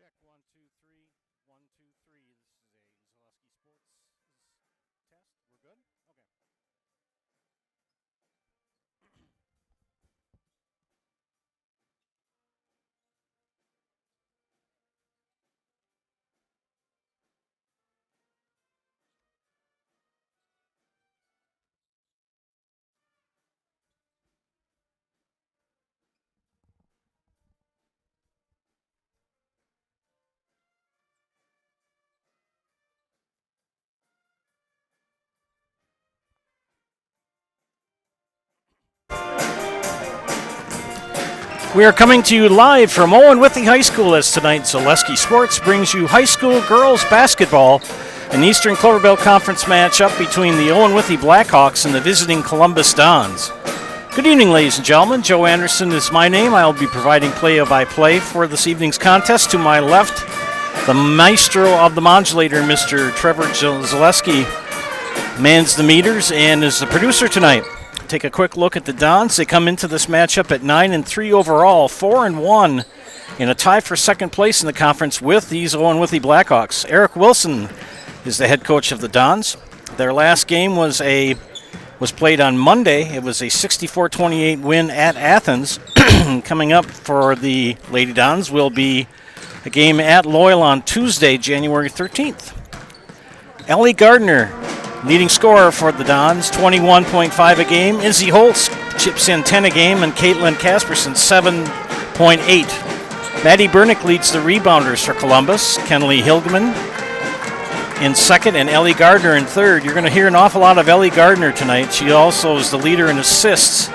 Check 1, 2, 3, 1, 2, 3. This is a Zaleski Sports test. We're good? Okay. We are coming to you live from Owen-Withee High School as tonight Zaleski Sports brings you high school girls basketball, an Eastern Clover Belt Conference matchup between the Owen-Withee Blackhawks and the visiting Columbus Dons. Good evening, ladies and gentlemen. Joe Anderson is my name. I'll be providing play-by-play for this evening's contest. To my left, the maestro of the modulator, Mr. Trevor Zaleski, mans the meters and is the producer tonight. Take a quick look at the Dons. They come into this matchup at 9-3 overall, 4-1 in a tie for second place in the conference with these Owen-Withee Blackhawks. Eric Wilson is the head coach of the Dons. Their last game was played on Monday. It was a 64-28 win at Athens. Coming up for the Lady Dons will be a game at Loyal on Tuesday, January 13th. Ellie Gardner, leading scorer for the Dons, 21.5 a game. Izzy Holtz chips in 10 a game, and Caitlin Casperson, 7.8. Maddie Bernick leads the rebounders for Columbus. Kenley Hilgeman in second, and Ellie Gardner in third. You're going to hear an awful lot of Ellie Gardner tonight. She also is the leader in assists,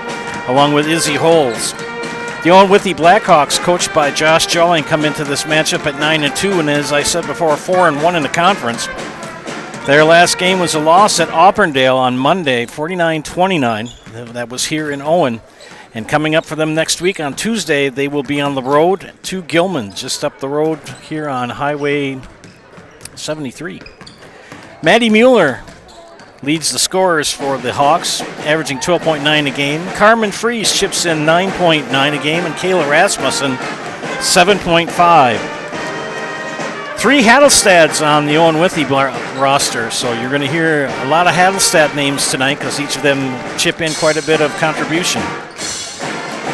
along with Izzy Holtz. The Owen-Withee Blackhawks, coached by Josh Jolling, come into this matchup at 9-2, and as I said before, 4-1 in the conference. Their last game was a loss at Auburndale on Monday, 49-29. That was here in Owen. And coming up for them next week on Tuesday, they will be on the road to Gilman, just up the road here on Highway 73. Maddie Mueller leads the scorers for the Hawks, averaging 12.9 a game. Carmen Fries chips in 9.9 a game, and Kayla Rasmussen, 7.5. 3 Hattelstads on the Owen-Withee roster, so you're going to hear a lot of Hattelstad names tonight because each of them chip in quite a bit of contribution.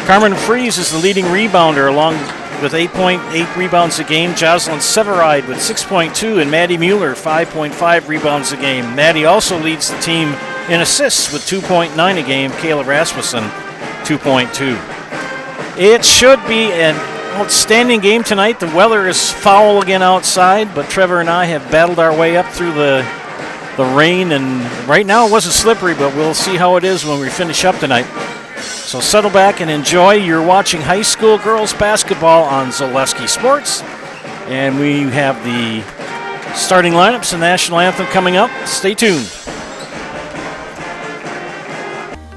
Carmen Fries is the leading rebounder along with 8.8 rebounds a game. Jocelyn Severide with 6.2 and Maddie Mueller 5.5 rebounds a game. Maddie also leads the team in assists with 2.9 a game. Kayla Rasmussen 2.2. It should be an outstanding game tonight. The weather is foul again outside, but Trevor and I have battled our way up through the rain, and right now it wasn't slippery, but we'll see how it is when we finish up tonight. So settle back and enjoy. You're watching high school girls basketball on Zaleski Sports, and we have the starting lineups and national anthem coming up. Stay tuned.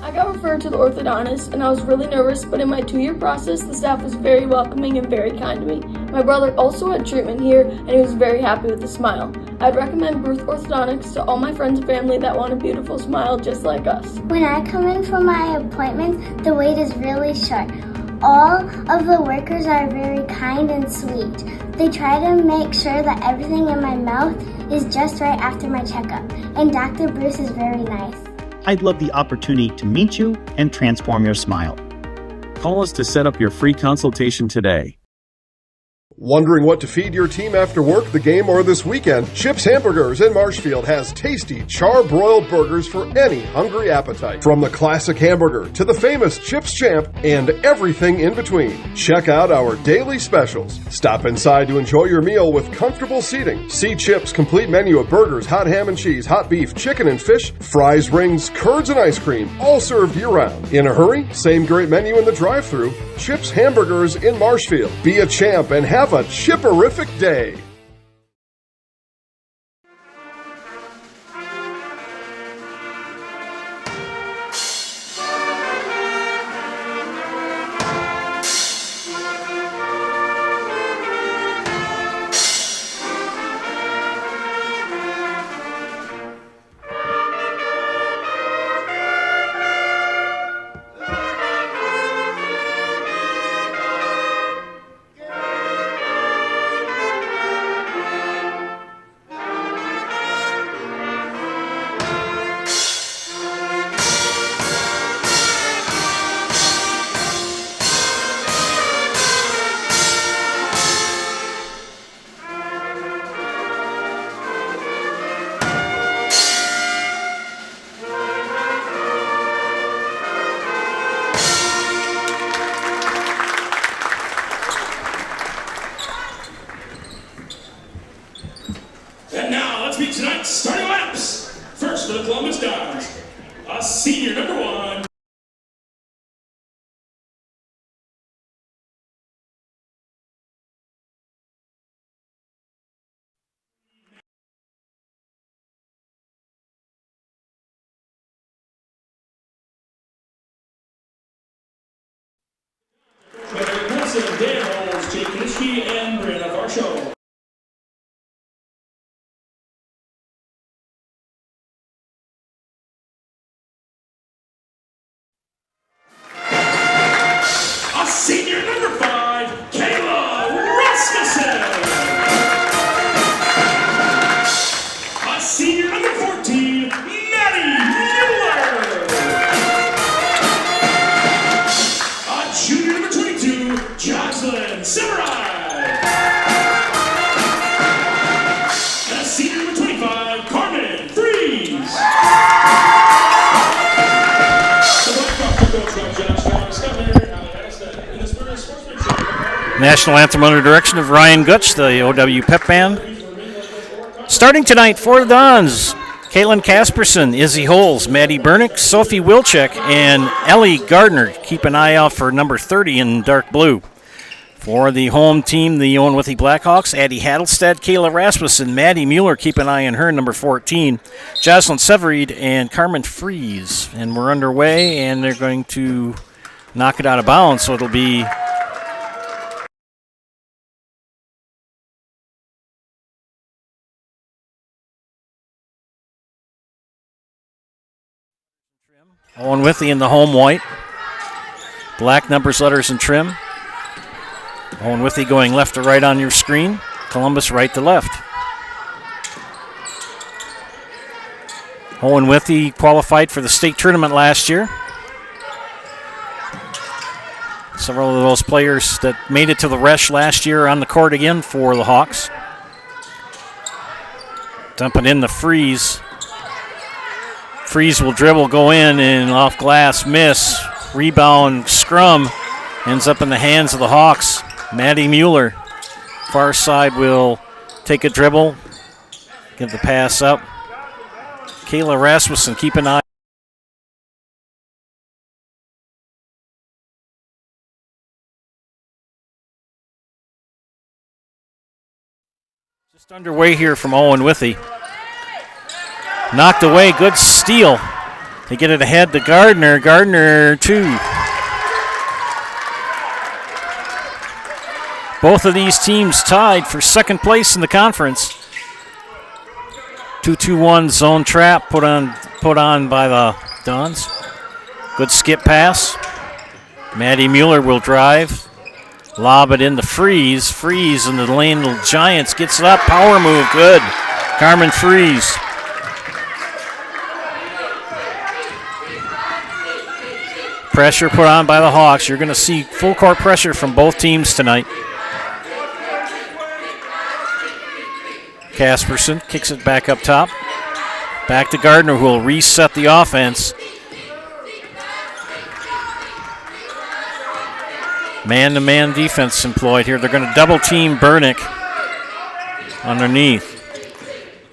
I got referred to the orthodontist, and I was really nervous, but in my 2-year process, the staff was very welcoming and very kind to me. My brother also had treatment here, and he was very happy with a smile. I'd recommend Bruce Orthodontics to all my friends and family that want a beautiful smile just like us. When I come in for my appointment, the wait is really short. All of the workers are very kind and sweet. They try to make sure that everything in my mouth is just right after my checkup, and Dr. Bruce is very nice. I'd love the opportunity to meet you and transform your smile. Call us to set up your free consultation today. Wondering what to feed your team after work, the game, or this weekend? Chips Hamburgers in Marshfield has tasty char-broiled burgers for any hungry appetite. From the classic hamburger to the famous Chips Champ and everything in between. Check out our daily specials. Stop inside to enjoy your meal with comfortable seating. See Chips' complete menu of burgers, hot ham and cheese, hot beef, chicken and fish, fries, rings, curds, and ice cream, all served year-round. In a hurry? Same great menu in the drive-thru. Chips Hamburgers in Marshfield. Be a champ and have a chipperific day. Camacho. A senior number 5, Kayla Rasmussen. A senior number 14, Maddie Mueller. A junior number 22, Jocelyn Severai. And a senior number 25, Carmen Freeze. National anthem under direction of Ryan Gutsch, the OW Pep Band. Starting tonight for the Dons, Caitlin Casperson, Izzy Holes, Maddie Bernick, Sophie Wilczek, and Ellie Gardner. Keep an eye out for number 30 in dark blue. For the home team, the Owen-Withee Blackhawks, Addie Hattelstad, Kayla Rasmussen, Maddie Mueller. Keep an eye on her, number 14. Jocelyn Severeid and Carmen Freeze. And we're underway, and they're going to knock it out of bounds, so it'll be Owen-Withee in the home white. Black numbers, letters, and trim. Owen-Withee going left to right on your screen. Columbus right to left. Owen-Withee qualified for the state tournament last year. Several of those players that made it to the Resch last year on the court again for the Hawks. Dumping in the Freeze. Freeze will dribble, go in, and off glass, miss. Rebound, scrum, ends up in the hands of the Hawks. Maddie Mueller, far side, will take a dribble, give the pass up. Kayla Rasmussen, keep an eye. Just underway here from Owen-Withee. Knocked away, good steal. They get it ahead to Gardner. Gardner, 2. Both of these teams tied for second place in the conference. 2-2-1 zone trap put on by the Dons. Good skip pass. Maddie Mueller will drive. Lob it in the Freeze. Freeze in the lane of the Giants. Gets it up. Power move. Good. Carmen Freeze. Pressure put on by the Hawks. You're going to see full court pressure from both teams tonight. Casperson kicks it back up top. Back to Gardner, who will reset the offense. Man-to-man defense employed here. They're going to double team Bernick underneath.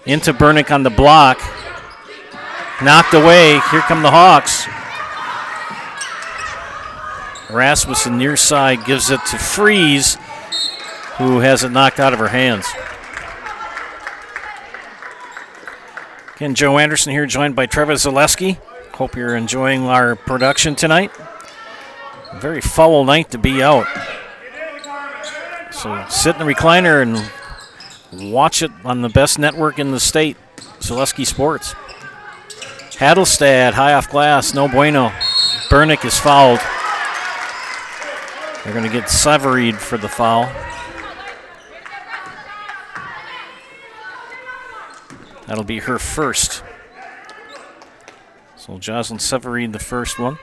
Into Bernick on the block. Knocked away. Here come the Hawks. Rasmussen near side gives it to Freeze, who has it knocked out of her hands. Again, Joe Anderson here, joined by Trevor Zaleski. Hope you're enjoying our production tonight. A very foul night to be out. So sit in the recliner and watch it on the best network in the state, Zaleski Sports. Hattelstad, high off glass, no bueno. Bernick is fouled. They're going to get Severeid for the foul. That'll be her first. So Jocelyn Severeid, the first one.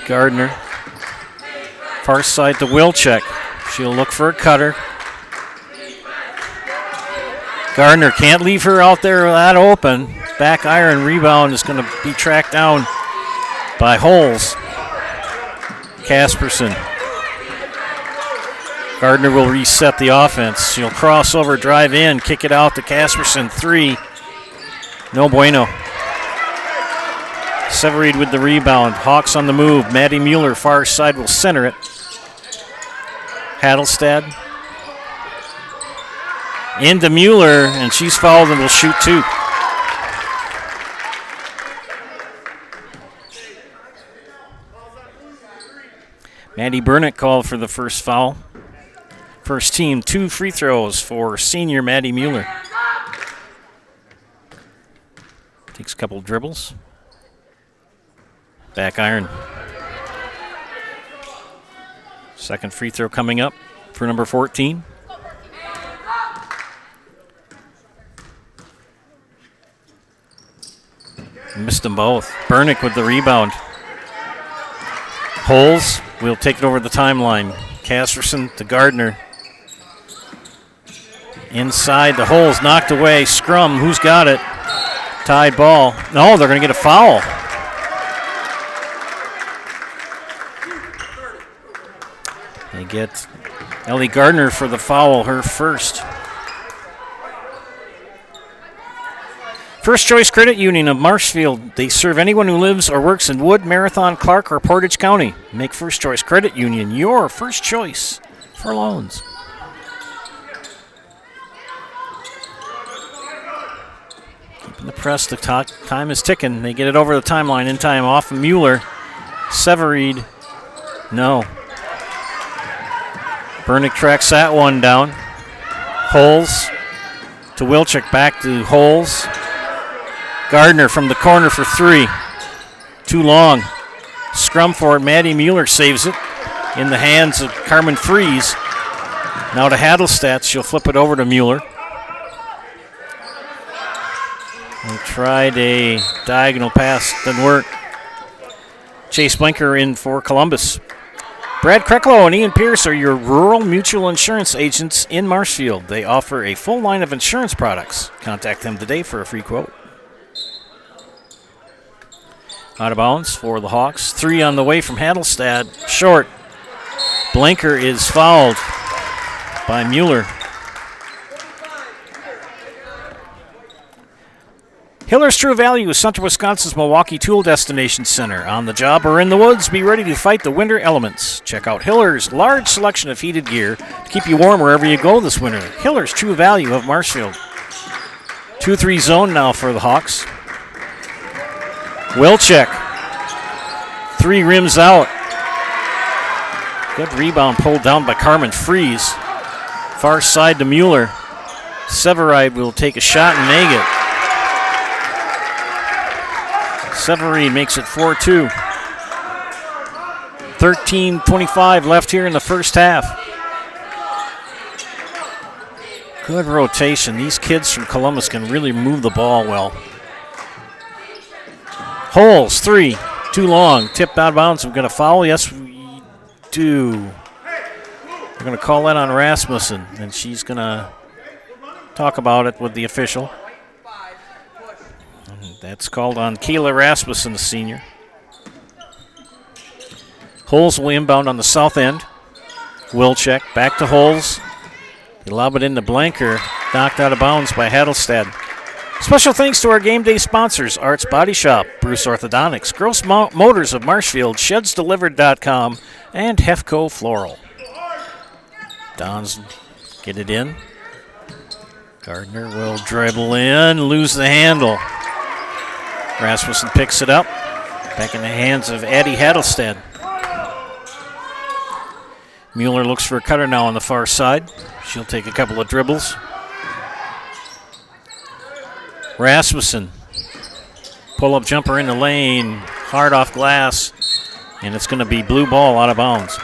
Gardner. Far side to Wilczek. She'll look for a cutter. Gardner can't leave her out there that open. Back iron rebound is going to be tracked down by Holes. Casperson. Gardner will reset the offense. She'll cross over, drive in, kick it out to Casperson. 3. No bueno. Severeid with the rebound. Hawks on the move. Maddie Mueller, far side, will center it. Hattelstad. Into Mueller, and she's fouled and will shoot 2. Maddie Burnick called for the first foul. First team, 2 free throws for senior Maddie Mueller. Takes a couple dribbles. Back iron. Second free throw coming up for number 14. Missed them both. Burnick with the rebound. Holes will take it over the timeline. Casterson to Gardner. Inside the Holes, knocked away. Scrum, who's got it? Tied ball. No, they're going to get a foul. They get Ellie Gardner for the foul, her first. First Choice Credit Union of Marshfield. They serve anyone who lives or works in Wood, Marathon, Clark, or Portage County. Make First Choice Credit Union your first choice for loans. Keeping the press, the time is ticking. They get it over the timeline in time off of Mueller. Severeid, no. Burnick tracks that one down. Holes to Wilczek, back to Holes. Gardner from the corner for 3. Too long. Scrum for it. Maddie Mueller saves it in the hands of Carmen Fries. Now to Hadelstadt. She'll flip it over to Mueller. They tried a diagonal pass. Didn't work. Chase Blinker in for Columbus. Brad Krecklow and Ian Pierce are your rural mutual insurance agents in Marshfield. They offer a full line of insurance products. Contact them today for a free quote. Out of bounds for the Hawks. 3 on the way from Hadelstad. Short. Blinker is fouled by Mueller. Hiller's True Value is Central Wisconsin's Milwaukee Tool Destination Center. On the job or in the woods, be ready to fight the winter elements. Check out Hiller's large selection of heated gear to keep you warm wherever you go this winter. Hiller's True Value of Marshfield. 2-3 zone now for the Hawks. Wilczek. 3 rims out. Good rebound pulled down by Carmen Fries. Far side to Mueller. Severeid will take a shot and make it. Severeid makes it 4-2. 13:25 left here in the first half. Good rotation. These kids from Columbus can really move the ball well. Holes, 3, too long. Tipped out of bounds. We're going to foul? Yes, we do. We're going to call that on Rasmussen, and she's going to talk about it with the official. And that's called on Kayla Rasmussen, the senior. Holes will inbound on the south end. Wilczek back to Holes. They lob it into Blanker. Knocked out of bounds by Hadelstad. Special thanks to our game day sponsors, Arts Body Shop, Bruce Orthodontics, Gross Motors of Marshfield, ShedsDelivered.com, and Hefco Floral. Dons get it in. Gardner will dribble in, lose the handle. Rasmussen picks it up. Back in the hands of Addie Hadelstad. Mueller looks for a cutter now on the far side. She'll take a couple of dribbles. Rasmussen, pull-up jumper in the lane, hard off glass, and it's going to be blue ball out of bounds.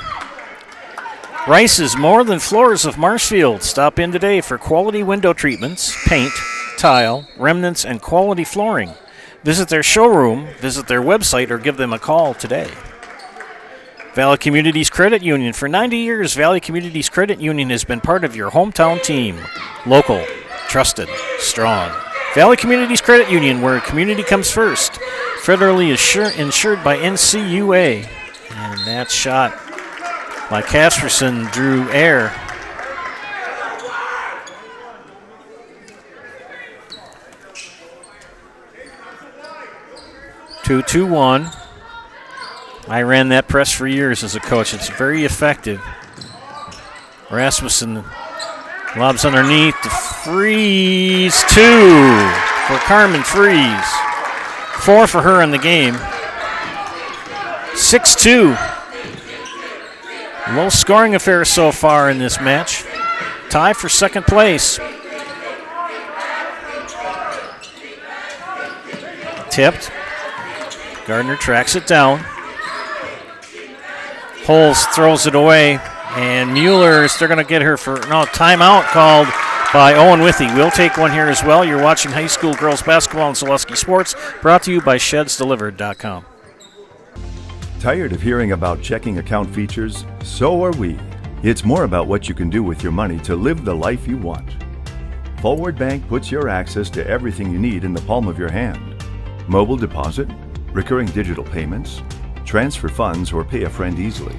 Rice's More Than Floors of Marshfield. Stop in today for quality window treatments, paint, tile, remnants, and quality flooring. Visit their showroom, visit their website, or give them a call today. Valley Communities Credit Union. For 90 years, Valley Communities Credit Union has been part of your hometown team. Local, trusted, strong. Valley Communities Credit Union, where community comes first. Federally insured by NCUA. And that shot by Casperson drew air. Two, 2-1. I ran that press for years as a coach. It's very effective. Rasmussen lobs underneath to Fries. 2 for Carmen Fries. 4 for her in the game. 6-2. Low scoring affair so far in this match. Tie for second place. Tipped. Gardner tracks it down. Holes throws it away. And Mueller's, they're going to get her for, no, timeout called by Owen-Withee. We'll take one here as well. You're watching high school girls basketball on Zaleski Sports, brought to you by ShedsDelivered.com. Tired of hearing about checking account features? So are we. It's more about what you can do with your money to live the life you want. Forward Bank puts your access to everything you need in the palm of your hand. Mobile deposit, recurring digital payments, transfer funds, or pay a friend easily.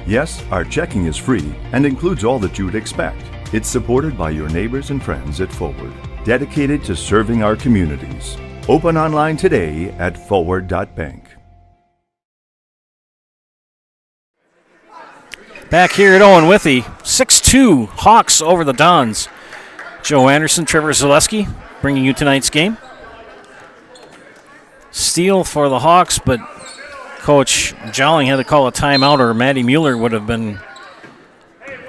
Yes, our checking is free and includes all that you would expect. It's supported by your neighbors and friends at Forward, dedicated to serving our communities. Open online today at forward.bank. Back here at Owen-Withee, 6-2 Hawks over the Dons. Joe Anderson, Trevor Zaleski bringing you tonight's game. Steal for the Hawks, but Coach Jolling had to call a timeout or Maddie Mueller would have been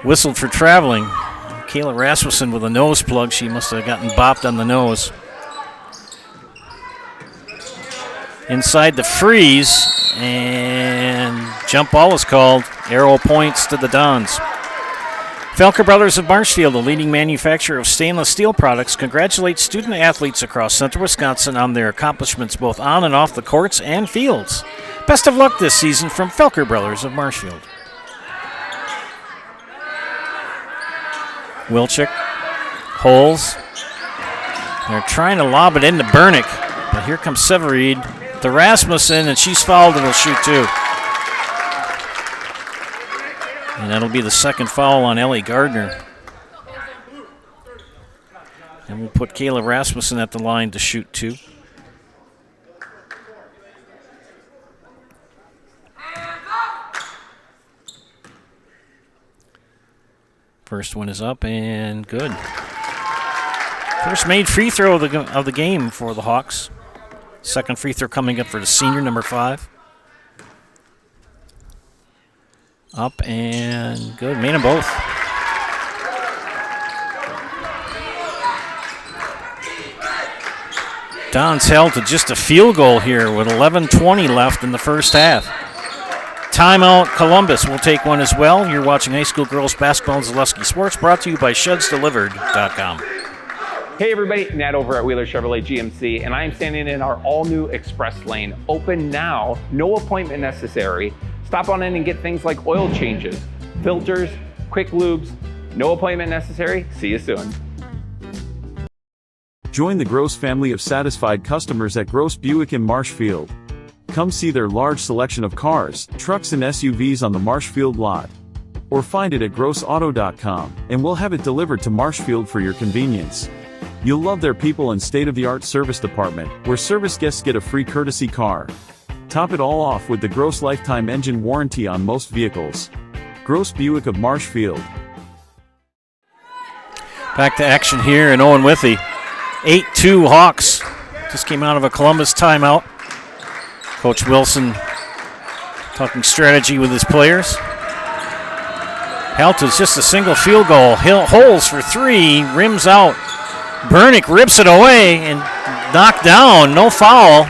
whistled for traveling. Kayla Rasmussen with a nose plug. She must have gotten bopped on the nose. Inside the freeze, and jump ball is called. Arrow points to the Dons. Felker Brothers of Marshfield, the leading manufacturer of stainless steel products, congratulates student athletes across central Wisconsin on their accomplishments both on and off the courts and fields. Best of luck this season from Felker Brothers of Marshfield. Wilczek, Holes. They're trying to lob it into Bernick, but here comes Severeid to Rasmussen, and she's fouled and will shoot two. And that'll be the second foul on Ellie Gardner. And we'll put Kayla Rasmussen at the line to shoot two. First one is up and good. First made free throw of the game for the Hawks. Second free throw coming up for the senior, number 5. Up and good. Made them both. Don's held to just a field goal here with 11:20 left in the first half. Timeout, Columbus will take one as well. You're watching high school girls basketball in Zaleski Sports, brought to you by ShedsDelivered.com. Hey everybody, Nat over at Wheeler Chevrolet GMC, and I am standing in our all-new Express Lane. Open now, no appointment necessary. Stop on in and get things like oil changes, filters, quick lubes. No appointment necessary. See you soon. Join the Gross family of satisfied customers at Gross Buick in Marshfield. Come see their large selection of cars, trucks and SUVs on the Marshfield lot. Or find it at grossauto.com, and we'll have it delivered to Marshfield for your convenience. You'll love their people and state-of-the-art service department, where service guests get a free courtesy car. Top it all off with the Gross lifetime engine warranty on most vehicles. Gross Buick of Marshfield. Back to action here in Owen-Withee. 8-2 Hawks. Just came out of a Columbus timeout. Coach Wilson talking strategy with his players. Halto's just a single field goal. Holes for 3, rims out. Bernick rips it away and knocked down. No foul.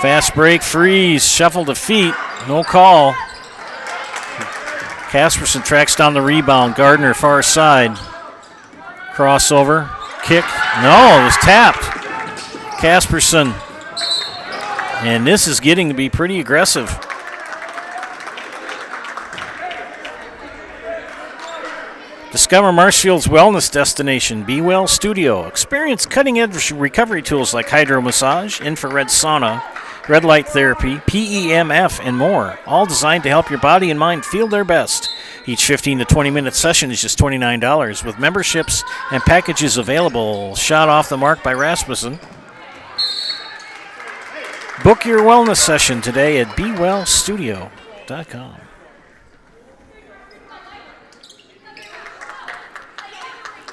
Fast break, freeze, shuffle to feet. No call. Casperson tracks down the rebound. Gardner far side. Crossover. Kick. No, it was tapped. Casperson. And this is getting to be pretty aggressive. Discover Marshfield's wellness destination, Be Well Studio. Experience cutting-edge recovery tools like hydro massage, infrared sauna, red light therapy, PEMF, and more, all designed to help your body and mind feel their best. Each 15 to 20-minute session is just $29, with memberships and packages available. Shot off the mark by Rasmussen. Book your wellness session today at BeWellStudio.com.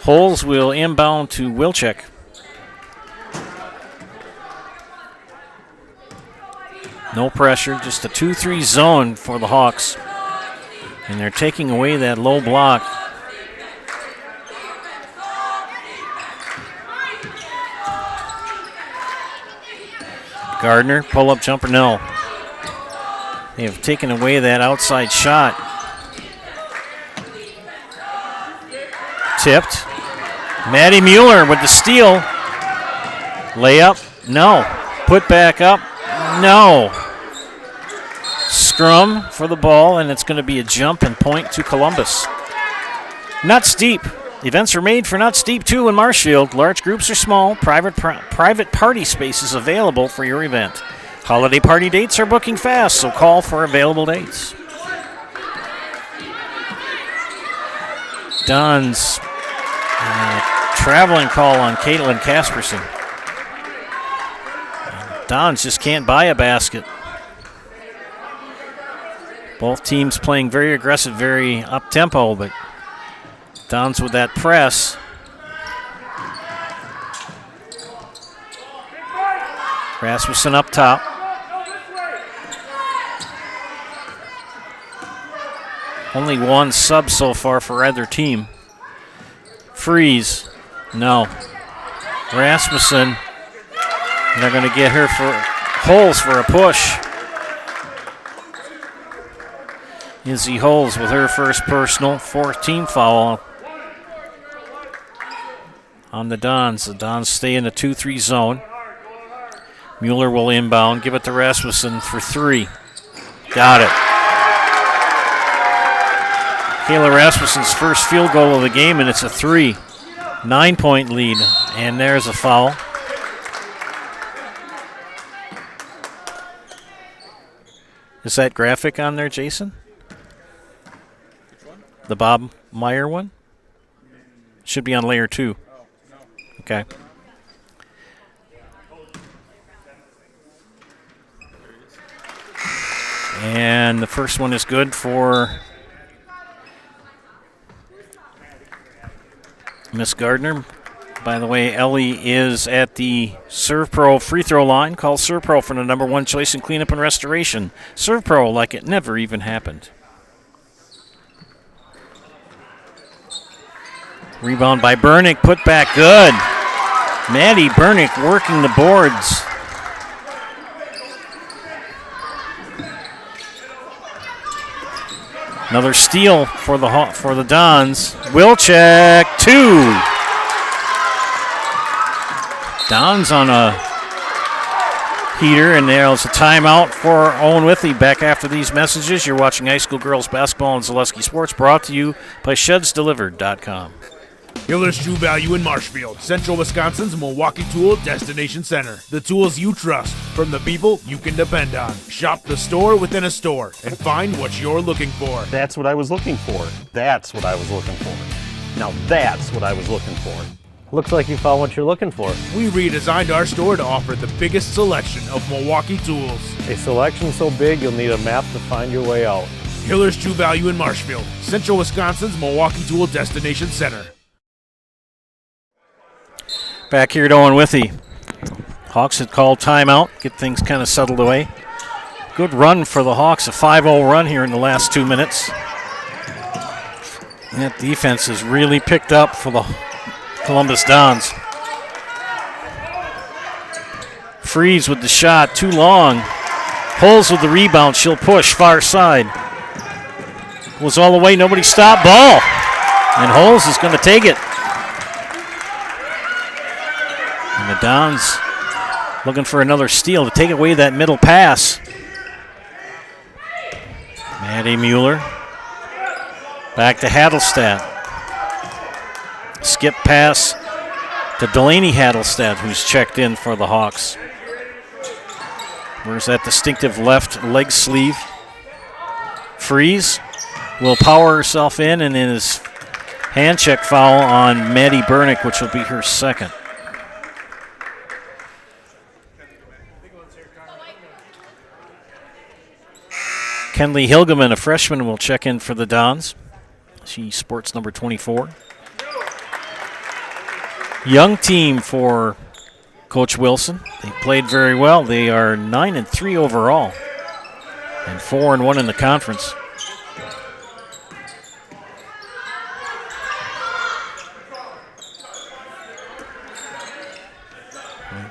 Holes will inbound to Wilczek. No pressure, just a 2-3 zone for the Hawks. And they're taking away that low block. Gardner, pull-up jumper, no. They have taken away that outside shot. Tipped. Maddie Mueller with the steal. Layup, no. Put back up, no. Scrum for the ball, and it's going to be a jump and point to Columbus. Not steep. Events are made for Not Steep, too, in Marshfield. Large groups or small, private party spaces available for your event. Holiday party dates are booking fast, so call for available dates. Don's traveling call on Caitlin Casperson. Don's just can't buy a basket. Both teams playing very aggressive, very up-tempo, but Don's with that press. Rasmussen up top. Only one sub so far for either team. Freeze. No. Rasmussen. And they're going to get her for Holes for a push. Izzy Holes with her first personal, 4th team foul on the Dons. The Dons stay in the 2-3 zone. Mueller will inbound, give it to Rasmussen for 3. Got it. Kayla Rasmussen's first field goal of the game, and it's a 3. 9-point lead, and there's a foul. Is that graphic on there, Jason? The Bob Meyer one? Should be on layer 2. Okay. And the first one is good for Miss Gardner. By the way, Ellie is at the ServPro free throw line. Call ServPro for the #1 choice in cleanup and restoration. ServPro like it never even happened. Rebound by Bernick, put back good. Maddie Bernick working the boards. Another steal for the Dons. Wilczek, 2. Dons on a heater, and there's a timeout for Owen-Withee. Back after these messages, you're watching high school girls basketball on Zaleski Sports, brought to you by ShedsDelivered.com. Hiller's True Value in Marshfield, Central Wisconsin's Milwaukee Tool Destination Center. The tools you trust from the people you can depend on. Shop the store within a store and find what you're looking for. That's what I was looking for. That's what I was looking for. Now that's what I was looking for. Looks like you found what you're looking for. We redesigned our store to offer the biggest selection of Milwaukee tools. A selection so big you'll need a map to find your way out. Hiller's True Value in Marshfield, Central Wisconsin's Milwaukee Tool Destination Center. Back here at Owen-Withee. Hawks had called timeout, get things kind of settled away. Good run for the Hawks, a 5-0 run here in the last 2 minutes. And that defense has really picked up for the Columbus Dons. Freeze with the shot, too long. Holes with the rebound, she'll push far side. Was all the way, nobody stopped, ball. And Holes is going to take it. And the Dons looking for another steal to take away that middle pass. Maddie Mueller. Back to Hadelstadt. Skip pass to Delaney Hadelstadt, who's checked in for the Hawks. Where's that distinctive left leg sleeve? Freeze will power herself in, and is hand check foul on Maddie Bernick, which will be her second. Kenley Hilgeman, a freshman, will check in for the Dons. She sports number 24. Young team for Coach Wilson. They played very well. They are 9-3 overall and 4-1 in the conference.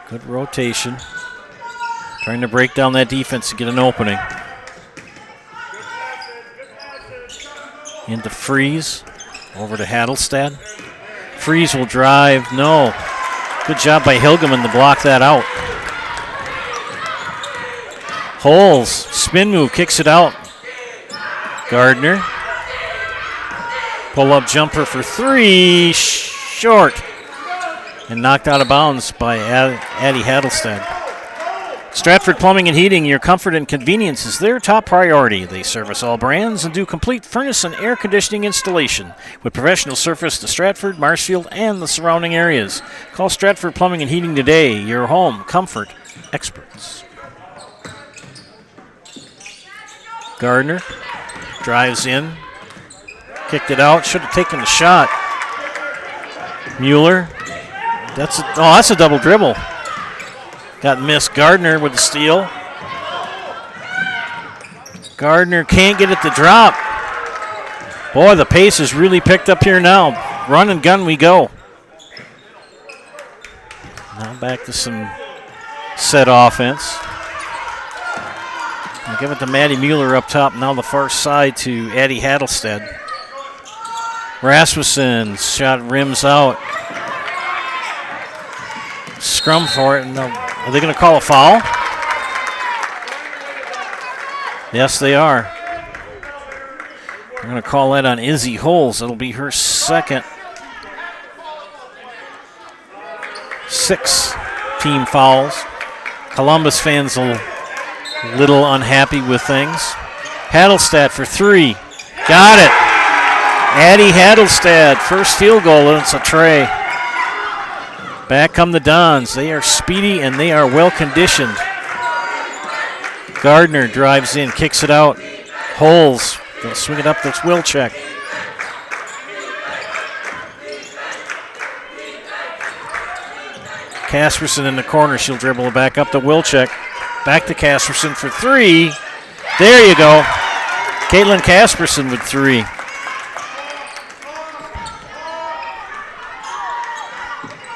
Good rotation. Trying to break down that defense to get an opening. Into Freeze. Over to Hadelstad. Freeze will drive. No. Good job by Hilgeman to block that out. Holes. Spin move. Kicks it out. Gardner. Pull-up jumper for three. Short. And knocked out of bounds by Addie Hadelstad. Stratford Plumbing and Heating, your comfort and convenience is their top priority. They service all brands and do complete furnace and air conditioning installation with professional service to Stratford, Marshfield, and the surrounding areas. Call Stratford Plumbing and Heating today, your home comfort experts. Gardner drives in, kicked it out, should have taken the shot. Mueller, that's a double dribble. Got missed. Gardner with the steal. Gardner can't get it to drop. Boy, the pace has really picked up here now. Run and gun we go. Now back to some set offense. I'll give it to Maddie Mueller up top. Now the far side to Addie Hadelstad. Rasmussen shot rims out. Scrum for it. No. Are they going to call a foul? Yes, they are. They're going to call that on Izzy Holes. It'll be her second. 6 team fouls. Columbus fans a little unhappy with things. Hadelstad for 3. Got it. Addie Hadelstad, first field goal, and it's a tray. Back come the Dons. They are speedy and they are well conditioned. Gardner drives in, kicks it out. Holes. They'll swing it up to Wilczek. Casperson in the corner. She'll dribble it back up to Wilczek. Back to Casperson for 3. There you go. Caitlin Casperson with 3.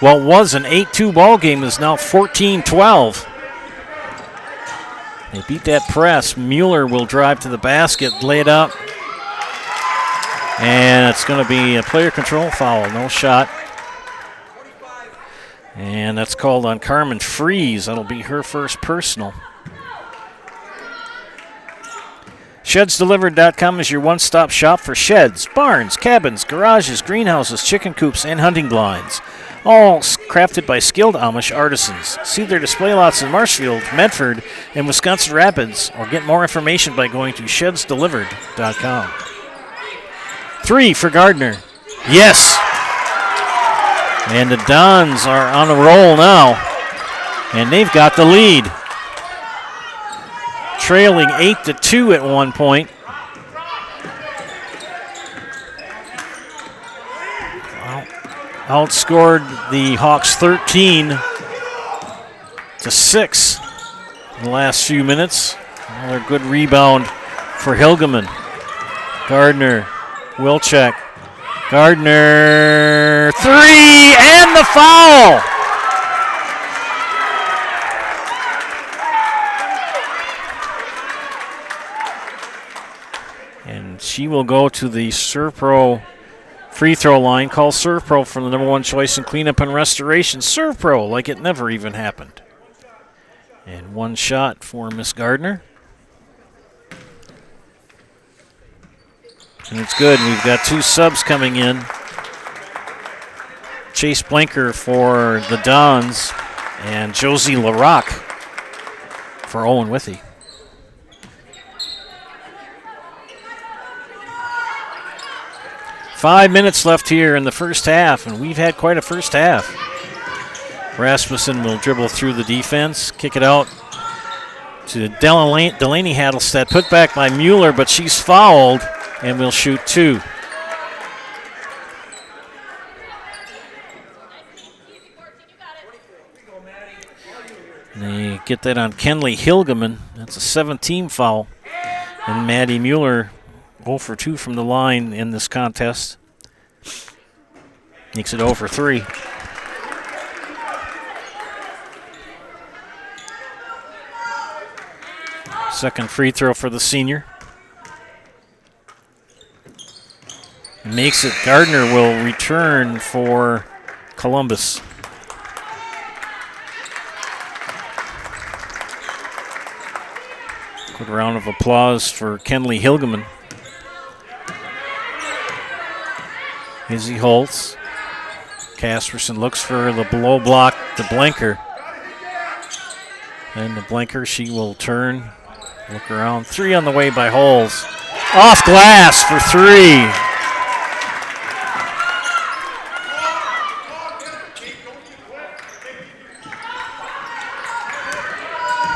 What was an 8-2 ball game is now 14-12. They beat that press. Mueller will drive to the basket, lay it up. And it's going to be a player control foul. No shot. And that's called on Carmen Freeze. That'll be her first personal. ShedsDelivered.com is your one-stop shop for sheds, barns, cabins, garages, greenhouses, chicken coops, and hunting blinds. All crafted by skilled Amish artisans. See their display lots in Marshfield, Medford, and Wisconsin Rapids, or get more information by going to ShedsDelivered.com. 3 for Gardner. Yes! And the Dons are on a roll now, and they've got the lead. Trailing 8-2 at one point. Outscored the Hawks 13-6 in the last few minutes. Another good rebound for Hilgeman. Gardner, Wilczek. Gardner, 3, and the foul! And she will go to the ServPro free throw line. Call ServPro for the number 1 choice in cleanup and restoration. ServPro, like it never even happened. And 1 shot for Miss Gardner. And it's good. We've got 2 subs coming in. Chase Blanker for the Dons and Josie LaRock for Owen-Withee. Five minutes left here in the first half, and we've had quite a first half. Rasmussen will dribble through the defense, kick it out to Delaney Hadelstad, put back by Mueller, but she's fouled, and will shoot 2. They get that on Kenley Hilgeman. That's a 7-team foul. And Maddie Mueller 0 for 2 from the line in this contest. Makes it 0 for 3. Second free throw for the senior. Makes it. Gardner will return for Columbus. Good round of applause for Kenley Hilgeman. Izzy Holtz. Casperson looks for the below block to Blanker. And the Blanker, she will turn, look around. 3 on the way by Holes. Off glass for 3.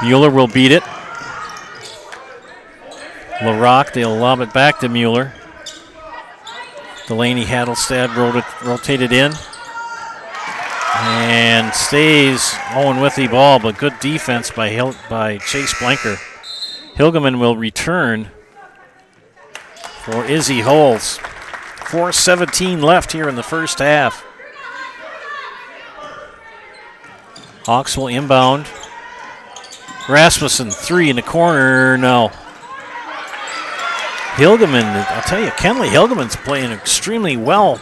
Mueller will beat it. LaRock, they'll lob it back to Mueller. Delaney Hattelstad rotated in. And stays Owen-Withee ball, but good defense by Chase Blanker. Hilgeman will return for Izzy Holes. 4:17 left here in the first half. Hawks will inbound. Rasmussen, 3 in the corner, no. Hilgeman, I'll tell you, Kenley Hilgeman's playing extremely well.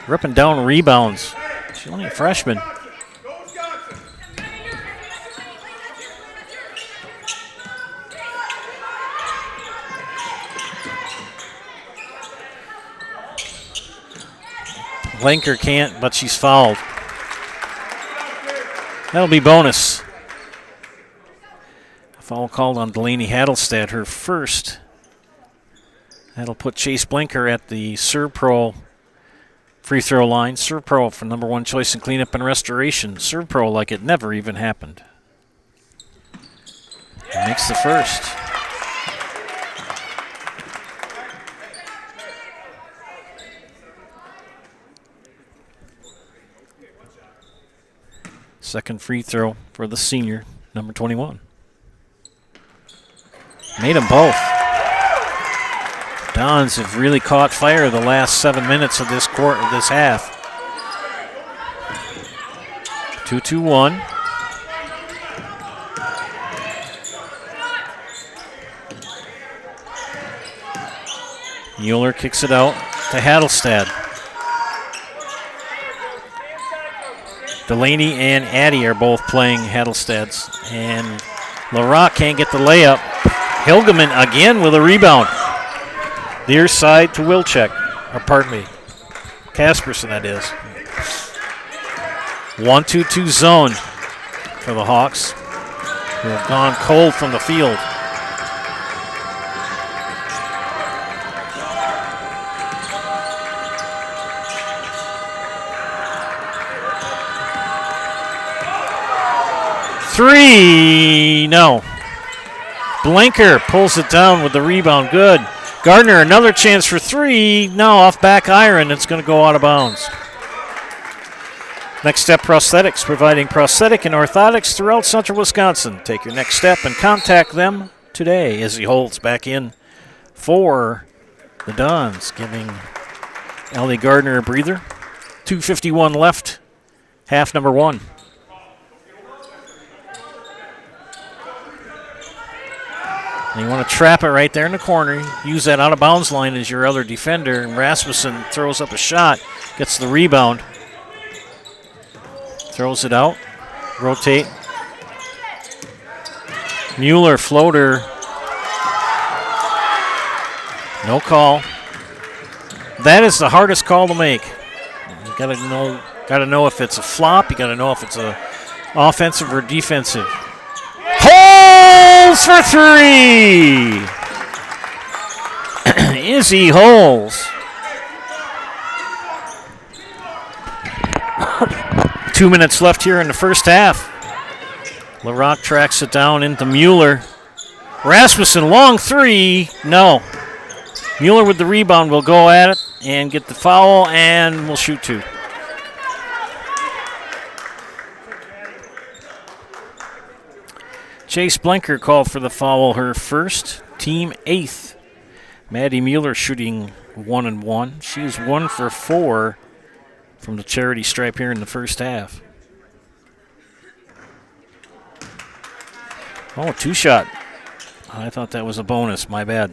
Ripping down rebounds. She's only a freshman. Blanker can't, but she's fouled. That'll be bonus. A foul called on Delaney Hattelstad, her first. That'll put Chase Blanker at the ServPro free throw line. ServPro for #1 choice in cleanup and restoration. ServPro like it never even happened. Makes the first. Second free throw for the senior, number 21. Made them both. Dons have really caught fire the last 7 minutes of this half. 2-2-1. Mueller kicks it out to Hattelstad. Delaney and Addy are both playing Hattelstad's. And LaRock can't get the layup. Hilgeman again with a rebound. Near side to Wilczek. Or pardon me. Casperson, that is. 1-2-2 zone for the Hawks, who have gone cold from the field. Three, no. Blanker pulls it down with the rebound, good. Gardner, another chance for 3. No, off back iron. It's going to go out of bounds. Next Step Prosthetics, providing prosthetic and orthotics throughout central Wisconsin. Take your next step and contact them today. Izzy Holtz back in for the Dons, giving Ellie Gardner a breather. 2:51 left, half number 1. And you want to trap it right there in the corner. Use that out-of-bounds line as your other defender. And Rasmussen throws up a shot, gets the rebound. Throws it out. Rotate. Mueller, floater. No call. That is the hardest call to make. You gotta know if it's a flop. You gotta know if it's a offensive or defensive. Holes for 3. Izzy Holes. 2 minutes left here in the first half. LaRock tracks it down into Mueller. Rasmussen, long 3. No. Mueller with the rebound will go at it and get the foul, and will shoot 2. Chase Blinker called for the foul, her first, team 8th. Maddie Mueller shooting 1 and 1. She was 1 for 4 from the charity stripe here in the first half. Oh, 2-shot. I thought that was a bonus. My bad.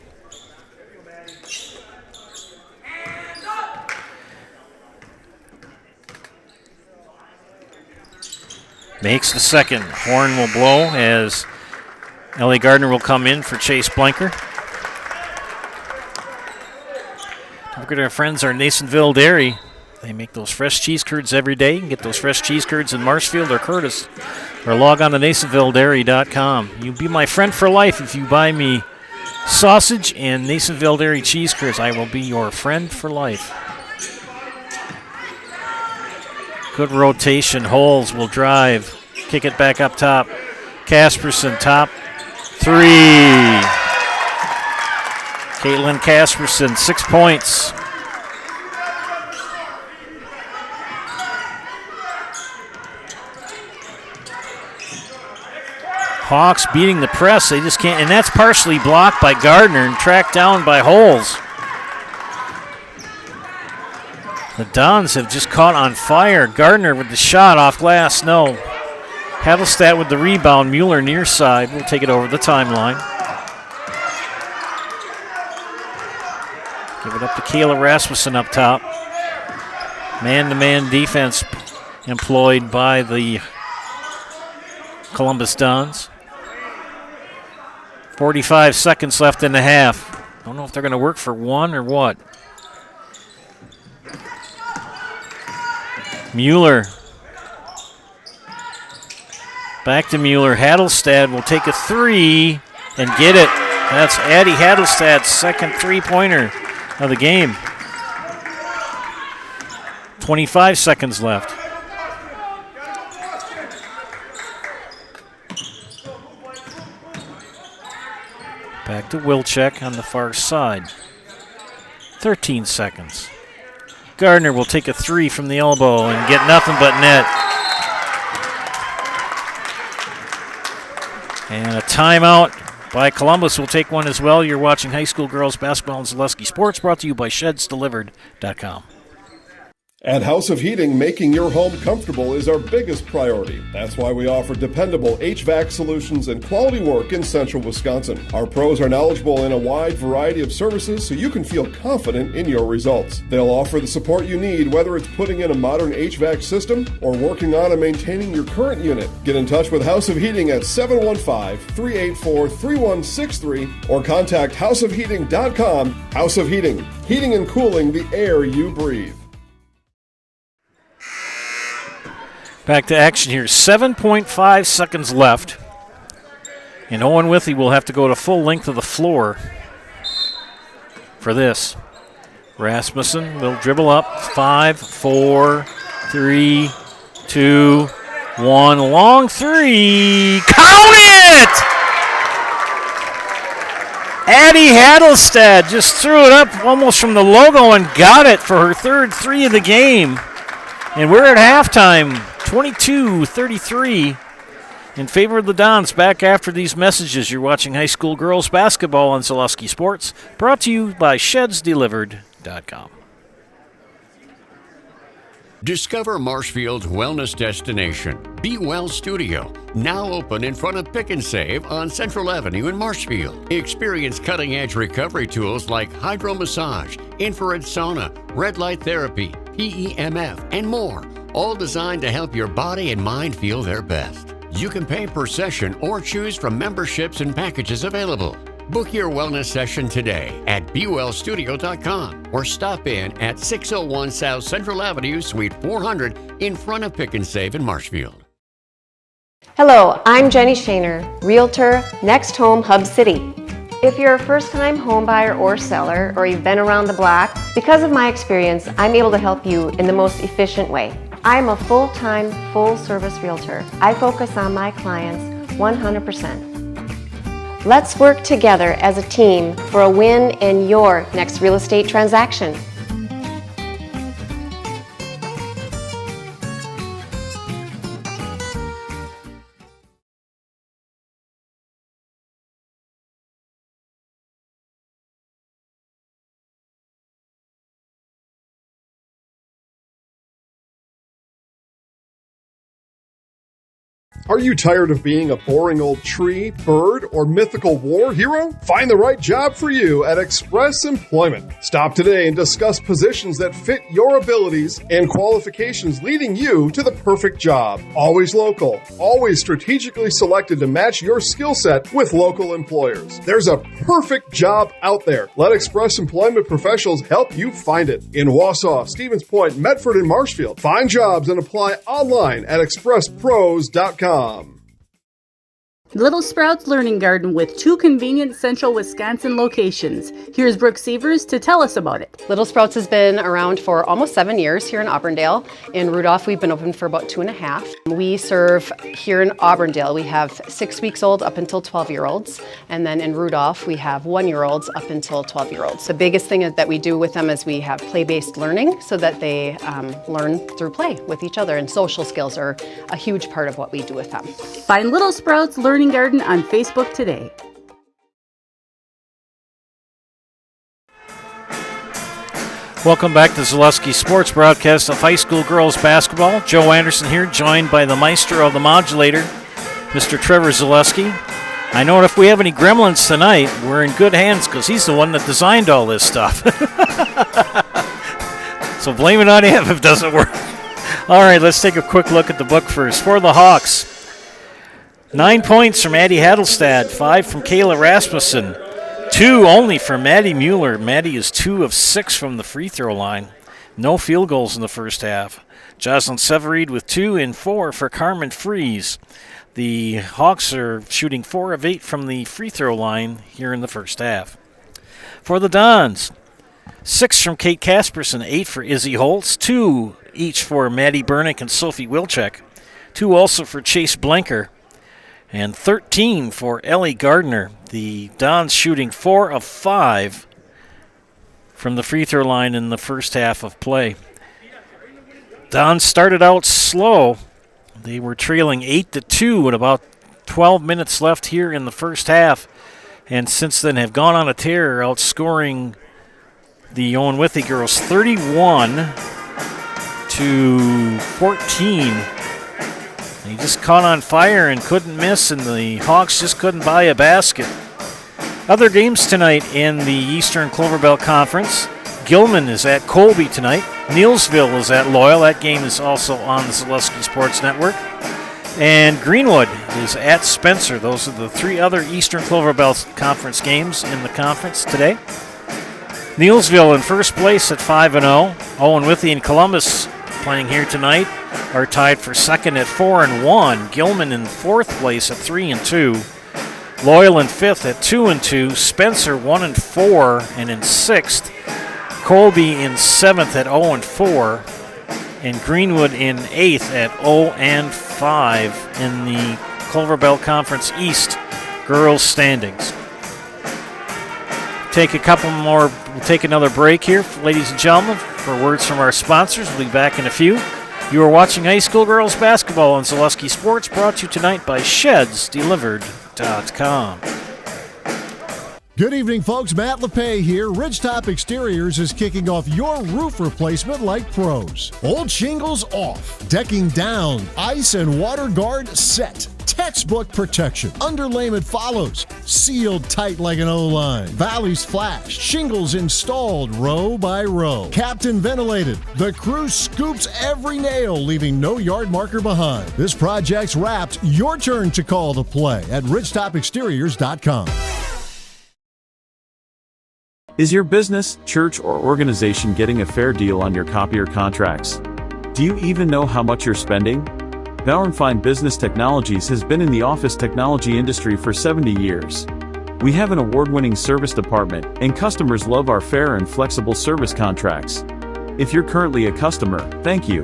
Makes the second. Horn will blow as Ellie Gardner will come in for Chase Blinker. Don't forget our friends are Nasonville Dairy. They make those fresh cheese curds every day. You can get those fresh cheese curds in Marshfield or Curtis. Or log on to NasonvilleDairy.com. You'll be my friend for life if you buy me sausage and Nasonville Dairy cheese curds. I will be your friend for life. Good rotation. Holes will drive. Kick it back up top. Casperson, top 3. Caitlin Casperson, 6 points. Hawks beating the press. They just can't, and that's partially blocked by Gardner and tracked down by Holes. The Dons have just caught on fire. Gardner with the shot off glass, no. Hadelstadt with the rebound. Mueller near side will take it over the timeline. Give it up to Kayla Rasmussen up top. Man-to-man defense employed by the Columbus Dons. 45 seconds left in the half. Don't know if they're going to work for one or what. Mueller. Back to Mueller. Hadelstad will take a 3 and get it. That's Addie Hadelstad's second three-pointer of the game. 25 seconds left. Back to Wilczek on the far side. 13 seconds. Gardner will take a 3 from the elbow and get nothing but net. And a timeout by Columbus will take one as well. You're watching high school girls basketball and Zaleski Sports, brought to you by ShedsDelivered.com. At House of Heating, making your home comfortable is our biggest priority. That's why we offer dependable HVAC solutions and quality work in central Wisconsin. Our pros are knowledgeable in a wide variety of services so you can feel confident in your results. They'll offer the support you need, whether it's putting in a modern HVAC system or working on and maintaining your current unit. Get in touch with House of Heating at 715-384-3163 or contact houseofheating.com. House of Heating, heating and cooling the air you breathe. Back to action here. 7.5 seconds left. And Owen-Withee will have to go to full length of the floor for this. Rasmussen will dribble up. 5, 4, 3, 2, 1. Long 3. Count it! Addie Hadelstad just threw it up almost from the logo and got it for her third 3 of the game. And we're at halftime. 22-33 in favor of the Dons. Back after these messages. You're watching high school girls basketball on Zaleski Sports, brought to you by ShedsDelivered.com. Discover Marshfield's wellness destination, Be Well Studio, now open in front of Pick and Save on Central Avenue in Marshfield. Experience cutting-edge recovery tools like hydromassage, infrared sauna, red light therapy, PEMF, and more, all designed to help your body and mind feel their best. You can pay per session or choose from memberships and packages available. Book your wellness session today at BeWellStudio.com or stop in at 601 South Central Avenue, Suite 400 in front of Pick and Save in Marshfield. Hello, I'm Jenny Shaner, Realtor, Next Home Hub City. If you're a first-time home buyer or seller, or you've been around the block, because of my experience, I'm able to help you in the most efficient way. I'm a full-time, full-service realtor. I focus on my clients 100%. Let's work together as a team for a win in your next real estate transaction. Are you tired of being a boring old tree, bird, or mythical war hero? Find the right job for you at Express Employment. Stop today and discuss positions that fit your abilities and qualifications, leading you to the perfect job. Always local, always strategically selected to match your skill set with local employers. There's a perfect job out there. Let Express Employment professionals help you find it. In Wausau, Stevens Point, Medford, and Marshfield. Find jobs and apply online at expresspros.com. Little Sprouts Learning Garden with 2 convenient central Wisconsin locations. Here's Brooke Sievers to tell us about it. Little Sprouts has been around for almost 7 years here in Auburndale. In Rudolph, we've been open for about 2.5. We serve here in Auburndale. We have 6 weeks old up until 12-year-olds. And then in Rudolph, we have 1-year-olds up until 12-year-olds. The biggest thing that we do with them is we have play-based learning so that they learn through play with each other. And social skills are a huge part of what we do with them. Find Little Sprouts Learning Garden on Facebook today. Welcome back to Zaleski Sports broadcast of high school girls basketball. Joe Anderson here, joined by the maestro of the modulator, Mr. Trevor Zaleski. I know if we have any gremlins tonight, we're in good hands because he's the one that designed all this stuff. So blame it on him if it doesn't work. All right, let's take a quick look at the book first. For the Hawks, 9 points from Addie Hadelstad, 5 from Kayla Rasmussen, 2 only from Maddie Mueller. Maddie is 2 of 6 from the free throw line. No field goals in the first half. Jocelyn Severeid with 2 and 4 for Carmen Fries. The Hawks are shooting 4 of 8 from the free throw line here in the first half. For the Dons, 6 from Kate Kasperson, 8 for Izzy Holtz, 2 each for Maddie Bernick and Sophie Wilczek, 2 also for Chase Blanker, and 13 for Ellie Gardner. The Dons shooting 4 of 5 from the free throw line in the first half of play. Dons started out slow. They were trailing 8-2 with about 12 minutes left here in the first half, and since then have gone on a tear, outscoring the Owen-Withee girls 31-14. He just caught on fire and couldn't miss, and the Hawks just couldn't buy a basket. Other games tonight in the Eastern Clover Belt Conference. Gilman is at Colby tonight. Neelsville is at Loyal. That game is also on the Zaleski Sports Network. And Greenwood is at Spencer. Those are the 3 other Eastern Clover Belt Conference games in the conference today. Neelsville in first place at 5-0. Owen-Withee and Columbus playing here tonight are tied for second at 4-1. Gilman in fourth place at 3-2. Loyal in fifth at 2-2. Spencer 1-4 and in sixth. Colby in seventh at 0-4. And Greenwood in eighth at 0-5 in the Clover Belt Conference East girls standings. We'll take another break here, ladies and gentlemen, for words from our sponsors. We'll be back in a few. You are watching high school girls basketball on Zaleski Sports, brought to you tonight by ShedsDelivered.com. Good evening, folks. Matt LePay here. Ridgetop Exteriors is kicking off your roof replacement like pros. Old shingles off, decking down, ice and water guard set. Textbook protection. Underlayment follows. Sealed tight like an O-line. Valleys flashed. Shingles installed row by row. Captain ventilated. The crew scoops every nail, leaving no yard marker behind. This project's wrapped. Your turn to call the play at ridgetopexteriors.com. Is your business, church, or organization getting a fair deal on your copier contracts? Do you even know how much you're spending? Bauer & Fine Business Technologies has been in the office technology industry for 70 years. We have an award-winning service department, and customers love our fair and flexible service contracts. If you're currently a customer, thank you.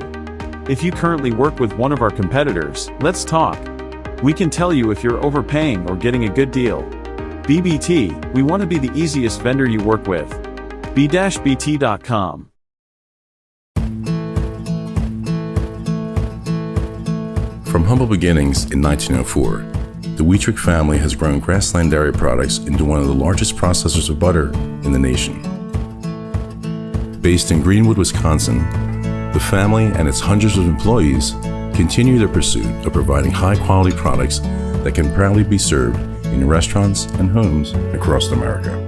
If you currently work with one of our competitors, let's talk. We can tell you if you're overpaying or getting a good deal. BBT, we want to be the easiest vendor you work with. b-bt.com. From humble beginnings in 1904, the Wheatrick family has grown Grassland Dairy Products into one of the largest processors of butter in the nation. Based in Greenwood, Wisconsin, the family and its hundreds of employees continue their pursuit of providing high-quality products that can proudly be served in restaurants and homes across America.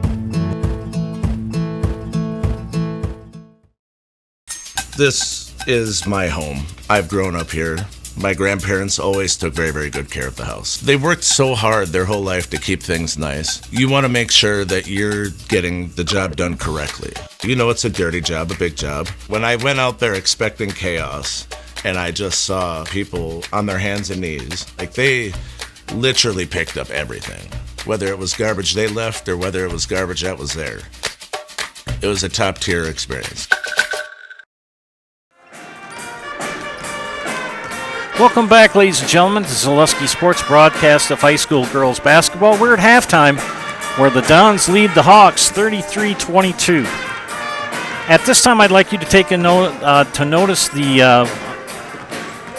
This is my home. I've grown up here. My grandparents always took very, very good care of the house. They worked so hard their whole life to keep things nice. You want to make sure that you're getting the job done correctly. You know it's a dirty job, a big job. When I went out there expecting chaos, and I just saw people on their hands and knees, like they literally picked up everything. Whether it was garbage they left or whether it was garbage that was there. It was a top-tier experience. Welcome back, ladies and gentlemen, to Zaleski Sports broadcast of high school girls basketball. We're at halftime, where the Dons lead the Hawks 33-22. At this time, I'd like you to take a note to notice the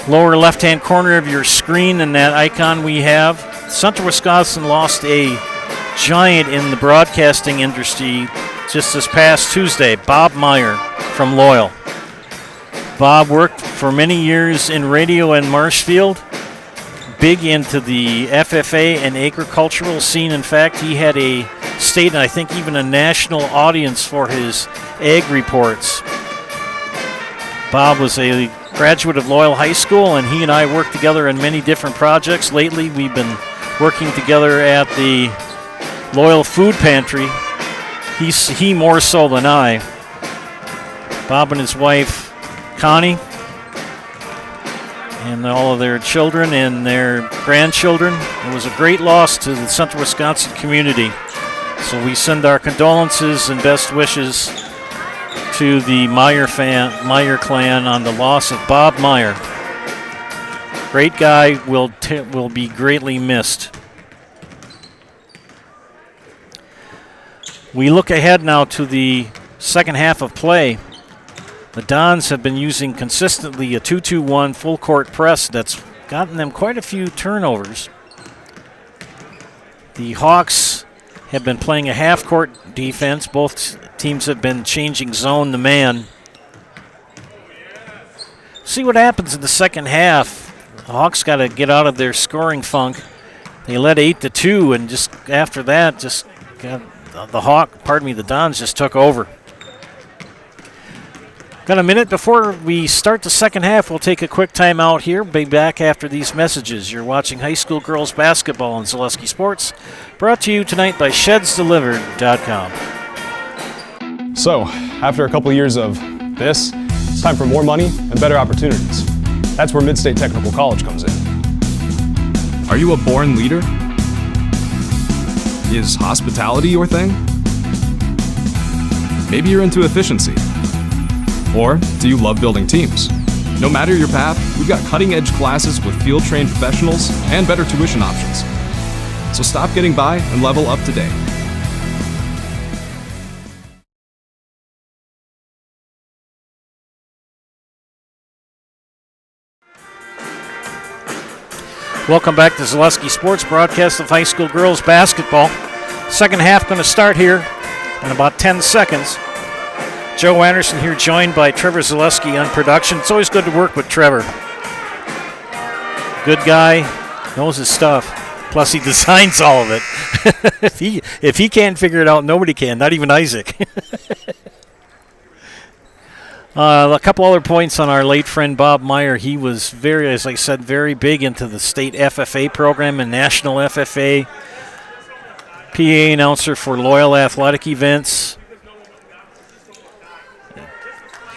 lower left-hand corner of your screen and that icon we have. Central Wisconsin lost a giant in the broadcasting industry just this past Tuesday, Bob Meyer from Loyal. Bob worked for many years in radio in Marshfield, big into the FFA and agricultural scene. In fact, he had a state and I think even a national audience for his ag reports. Bob was a graduate of Loyal High School, and he and I worked together in many different projects. Lately, we've been working together at the Loyal Food Pantry. He more so than I. Bob and his wife, Connie, and all of their children and their grandchildren. It was a great loss to the Central Wisconsin community. So we send our condolences and best wishes to the Meyer clan on the loss of Bob Meyer. Great guy, will be greatly missed. We look ahead now to the second half of play. The Dons have been using consistently a 2-2-1 full court press that's gotten them quite a few turnovers. The Hawks have been playing a half-court defense. Both teams have been changing zone to man. See what happens in the second half. The Hawks got to get out of their scoring funk. They led 8-2, and just after that, the Dons just took over. Got a minute before we start the second half. We'll take a quick time out here. Be back after these messages. You're watching high school girls basketball on Zaleski Sports, brought to you tonight by ShedsDelivered.com. So, after a couple years of this, it's time for more money and better opportunities. That's where Mid-State Technical College comes in. Are you a born leader? Is hospitality your thing? Maybe you're into efficiency. Or do you love building teams? No matter your path, we've got cutting-edge classes with field-trained professionals and better tuition options. So stop getting by and level up today. Welcome back to Zaleski Sports broadcast of high school girls basketball. Second half going to start here in about 10 seconds. Joe Anderson here, joined by Trevor Zaleski on production. It's always good to work with Trevor. Good guy, knows his stuff. Plus, he designs all of it. If he can't figure it out, nobody can, not even Isaac. A couple other points on our late friend Bob Meyer. He was very, as I said, very big into the state FFA program and national FFA. PA announcer for Loyal athletic events.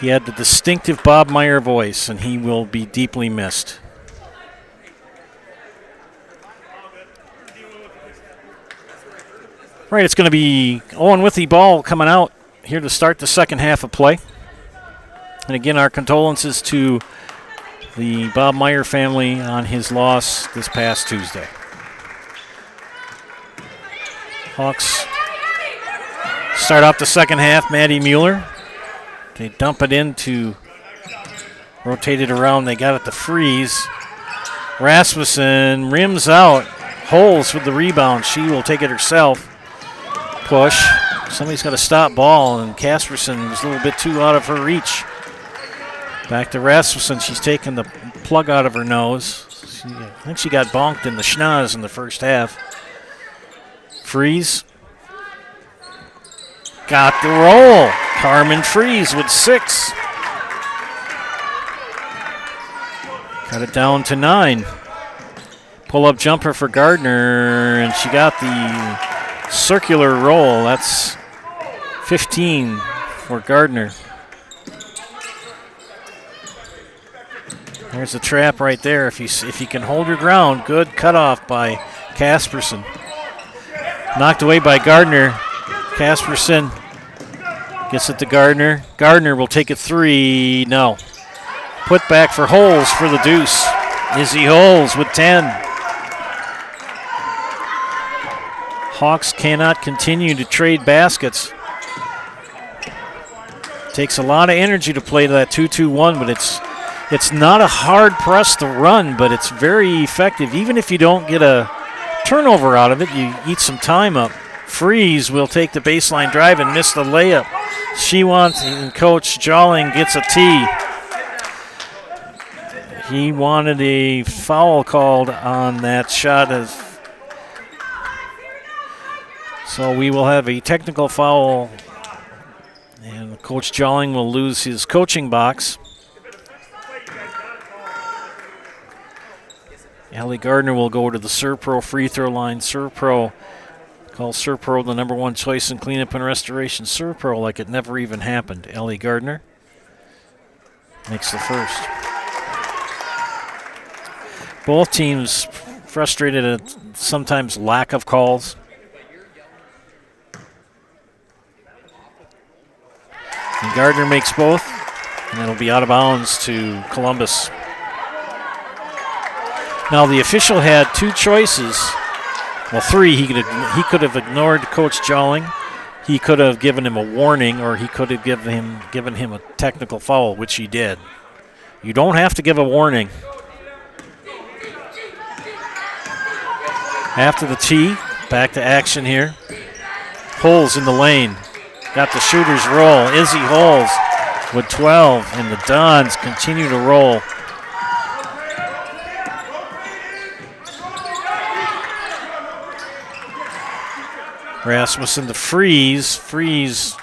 He had the distinctive Bob Meyer voice, and he will be deeply missed. Right, it's going to be Owen-Withee ball coming out here to start the second half of play. And again, our condolences to the Bob Meyer family on his loss this past Tuesday. Hawks start off the second half. Maddie Mueller. They dump it in to rotate it around. They got it to Freeze. Rasmussen rims out. Holes with the rebound. She will take it herself. Push. Somebody's got to stop ball, and Casperson was a little bit too out of her reach. Back to Rasmussen. She's taken the plug out of her nose. I think she got bonked in the schnoz in the first half. Freeze. Got the roll. Carmen Freeze with 6. Got it down to 9. Pull-up jumper for Gardner, and she got the circular roll. That's 15 for Gardner. There's a trap right there. If you can hold your ground, good cutoff by Casperson. Knocked away by Gardner. Casperson gets it to Gardner. Gardner will take a 3. No. Put back for Holes for the deuce. Izzy Holes with 10. Hawks cannot continue to trade baskets. Takes a lot of energy to play that 2-2-1, but it's not a hard press to run, but it's very effective. Even if you don't get a turnover out of it, you eat some time up. Freeze will take the baseline drive and miss the layup. She wants, and Coach Jolling gets a T. He wanted a foul called on that shot. So we will have a technical foul, and Coach Jolling will lose his coaching box. Allie Gardner will go to the Serpro free throw line. Serpro, call Serpro the #1 choice in cleanup and restoration. Serpro like it never even happened. Allie Gardner makes the first. Both teams frustrated at sometimes lack of calls. And Gardner makes both, and it'll be out of bounds to Columbus. Now the official had 2 choices. Well, 3. He could have ignored Coach Jolling. He could have given him a warning, or he could have given him a technical foul, which he did. You don't have to give a warning. After the tee, back to action here. Holes in the lane. Got the shooter's roll. Izzy Holes with 12, and the Dons continue to roll. Rasmussen to Freeze. Freeze.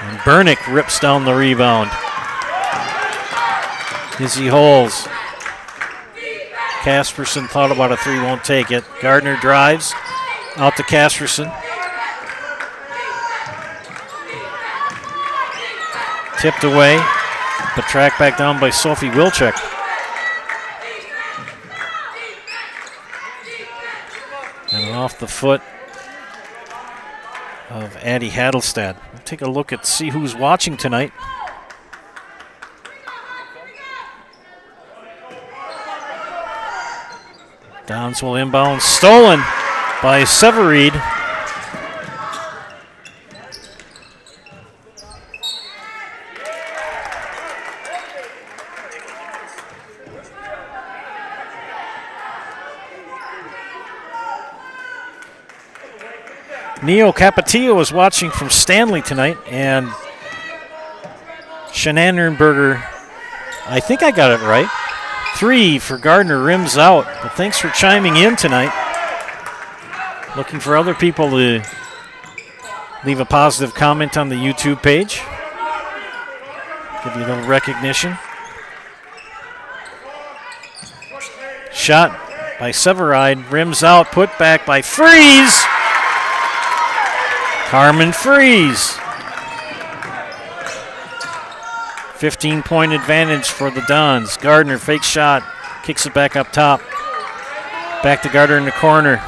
And Bernick rips down the rebound. Izzy Holes. Casperson thought about a 3, won't take it. Gardner drives out to Casperson. Tipped away, but tracked back down by Sophie Wilczek. And off the foot of Addie Hadelstad. We'll take a look at see who's watching tonight. Downs will inbound, stolen by Severeid. Neo Capatillo is watching from Stanley tonight, and Schnannenberger, I think I got it right. 3 for Gardner, rims out. But thanks for chiming in tonight. Looking for other people to leave a positive comment on the YouTube page. Give you a little recognition. Shot by Severeid, rims out, put back by Freeze. Carmen Freeze. 15-point advantage for the Dons. Gardner, fake shot, kicks it back up top. Back to Gardner in the corner.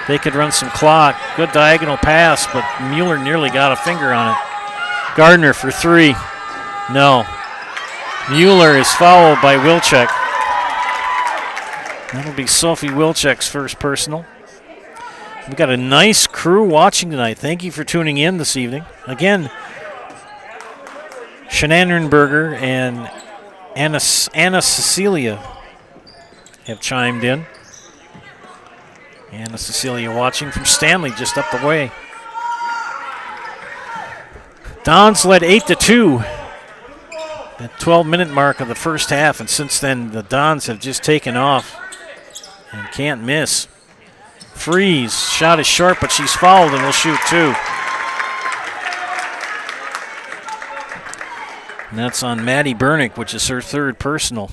They could run some clock. Good diagonal pass, but Mueller nearly got a finger on it. Gardner for 3. No. Mueller is fouled by Wilczek. That'll be Sophie Wilczek's first personal. We've got a nice crew watching tonight. Thank you for tuning in this evening. Again, Schnannenberger and Anna Cecilia have chimed in. Anna Cecilia watching from Stanley, just up the way. Dons led 8-2. That 12-minute mark of the first half, and since then the Dons have just taken off and can't miss. Freeze, shot is short, but she's fouled and will shoot 2. And that's on Maddie Bernick, which is her 3rd personal.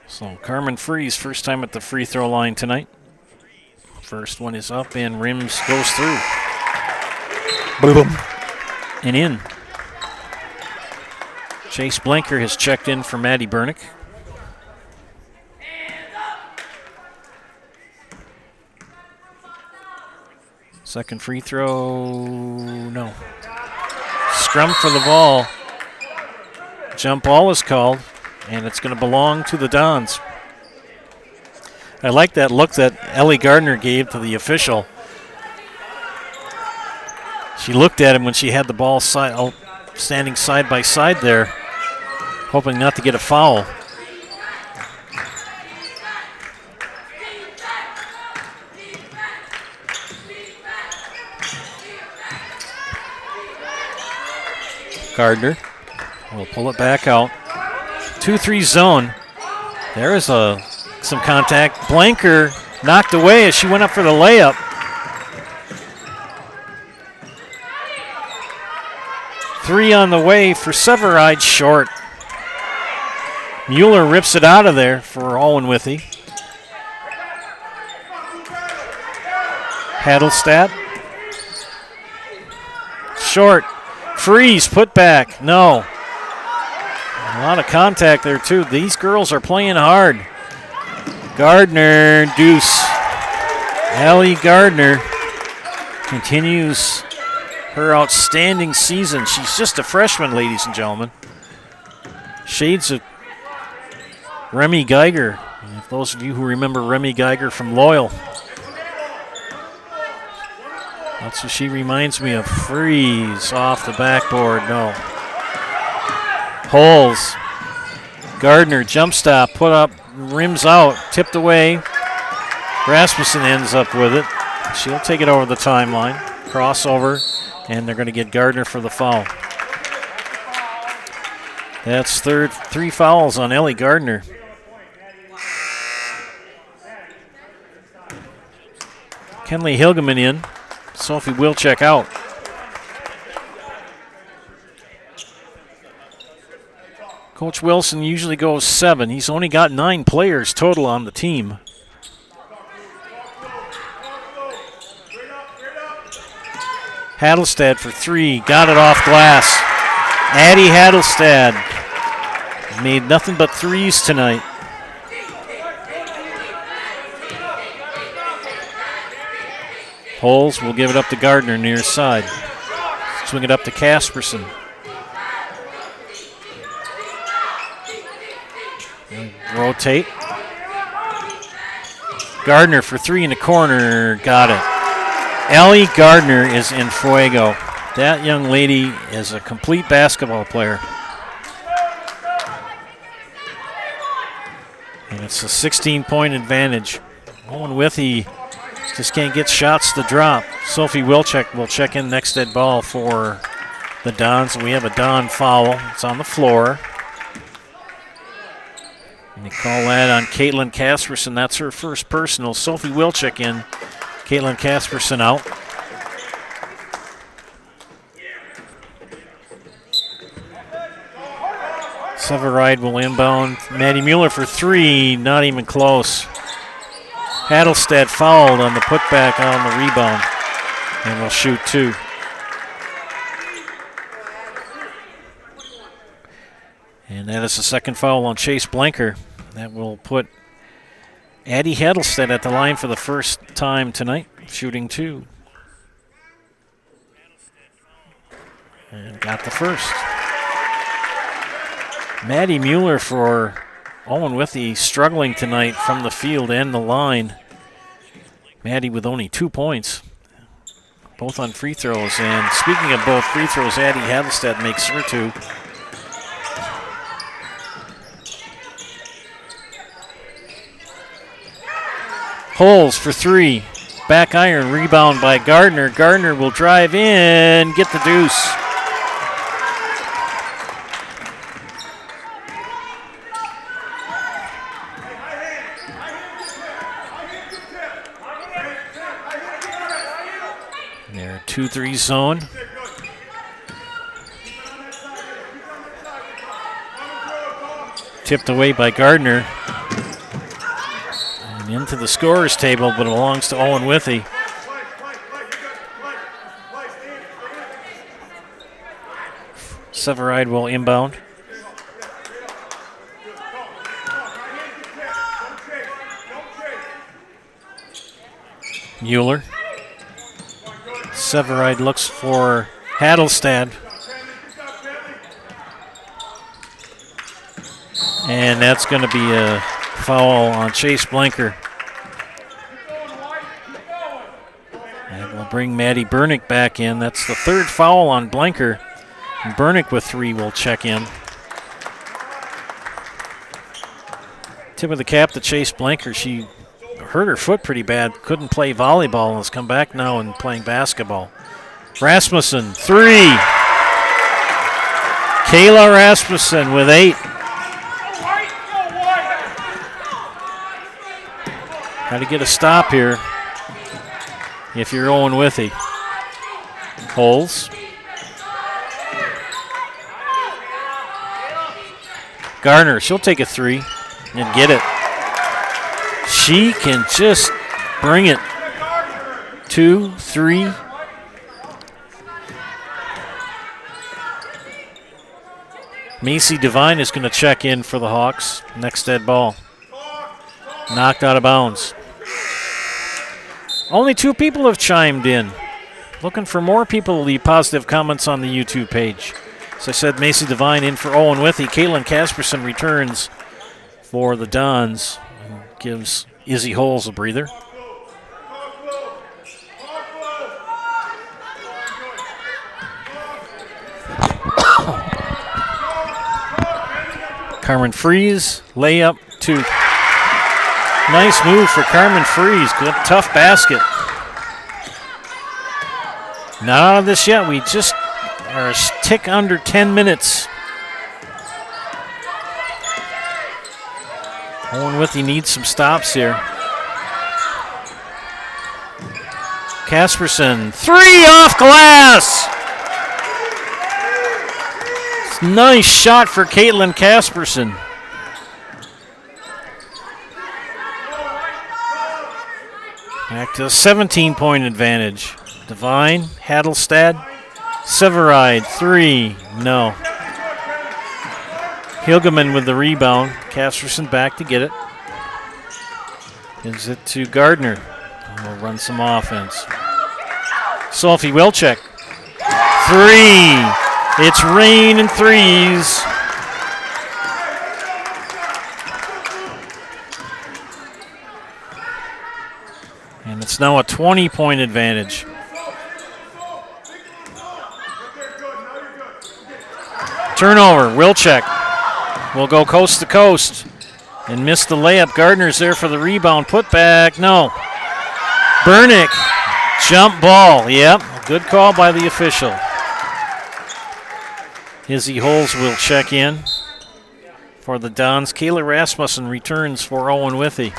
So Carmen Freeze, first time at the free throw line tonight. First one is up and rims goes through. Boom. And in. Chase Blanker has checked in for Maddie Bernick. Second free throw, no. Scrum for the ball. Jump ball is called, and it's going to belong to the Dons. I like that look that Ellie Gardner gave to the official. She looked at him when she had the ball standing side by side there, hoping not to get a foul. Gardner will pull it back out. 2-3 zone. There is some contact. Blanker knocked away as she went up for the layup. Three on the way for Severide, short. Mueller rips it out of there for Owen-Withee. Hadelstad. Short. Freeze, put back. No. A lot of contact there, too. These girls are playing hard. Gardner, deuce. Allie Gardner continues her outstanding season. She's just a freshman, ladies and gentlemen. Shades of Remy Geiger. If those of you who remember Remy Geiger from Loyal. That's what she reminds me of. Freeze off the backboard. No. Holes. Gardner, jump stop, put up, rims out, tipped away. Rasmussen ends up with it. She'll take it over the timeline. Crossover, and they're going to get Gardner for the foul. That's three fouls on Ellie Gardner. Kenley Hilgeman in. Sophie Wilczek out. Coach Wilson usually goes 7. He's only got 9 players total on the team. Hadelstad for 3. Got it off glass. Addie Hadelstad made nothing but 3s tonight. Holes will give it up to Gardner near side. Swing it up to Casperson. Rotate. Gardner for 3 in the corner. Got it. Ellie Gardner is in fuego. That young lady is a complete basketball player. And it's a 16-point advantage. Owen-Withee just can't get shots to drop. Sophie Wilczek will check in next at ball for the Dons. We have a Don foul. It's on the floor. And they call that on Caitlin Casperson. That's her first personal. Sophie Wilczek in. Caitlin Casperson out. Severide will inbound. Maddie Mueller for 3. Not even close. Hadelstad fouled on the putback on the rebound. And will shoot 2. And that is the second foul on Chase Blanker. That will put Addie Hadelstad at the line for the first time tonight, shooting 2. And got the first. Maddie Mueller for Owen-Withee struggling tonight from the field and the line. Maddie with only 2 points, both on free throws. And speaking of both free throws, Addie Hadelstad makes her 2. Holes for 3. back iron, rebound by Gardner. Gardner will drive in, get the deuce. There, 2-3 zone. Tipped away by Gardner. And into the scorer's table, but it belongs to Owen-Withee. Severide will inbound. Mueller. Severide looks for Hattelstad. And that's going to be a foul on Chase Blanker. And we'll bring Maddie Bernick back in. That's the third foul on Blanker. And Bernick with 3 will check in. Tip of the cap to Chase Blanker. She hurt her foot pretty bad. Couldn't play volleyball and has come back now and playing basketball. Rasmussen, 3. Kayla Rasmussen with 8. Got to get a stop here if you're Owen-Withee. Holes. Garner, she'll take a 3 and get it. She can just bring it. 2, 3. Macy Devine is going to check in for the Hawks. Next dead ball. Knocked out of bounds. Only 2 people have chimed in. Looking for more people to leave positive comments on the YouTube page. As I said, Macy Devine in for Owen-Withee. Caitlin Casperson returns for the Dons and gives Izzy Holes a breather. Carmen Fries, layup, 2. Nice move for Carmen Fries. Good, tough basket. Not out of this yet. We just are a tick under 10 minutes. Owen-Withee needs some stops here. Casperson, 3 off glass. Nice shot for Caitlin Casperson. Back to a 17-point advantage. Devine, Hattelstad, Severide, 3, no. Hilgeman with the rebound. Casperson back to get it. Gives it to Gardner. And we'll run some offense. Sophie Wilczek, 3. It's rain and 3s. And it's now a 20-point advantage. Turnover, Wilczek will go coast to coast and miss the layup. Gardner's there for the rebound. Put back, no. Bernick, jump ball. Yep, good call by the official. Izzy Holes will check in for the Dons. Kayla Rasmussen returns for Owen-Withee.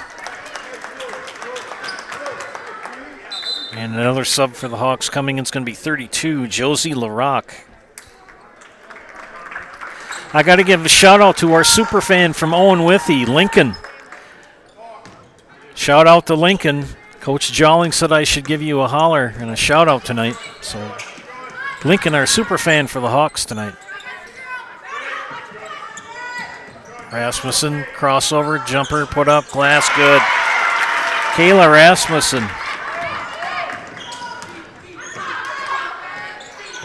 And another sub for the Hawks coming in is going to be 32, Josie LaRocque. I got to give a shout out to our super fan from Owen-Withee, Lincoln. Shout out to Lincoln. Coach Jolling said I should give you a holler and a shout out tonight. So Lincoln, our super fan for the Hawks tonight. Rasmussen, crossover, jumper, put up, glass, good. Kayla Rasmussen.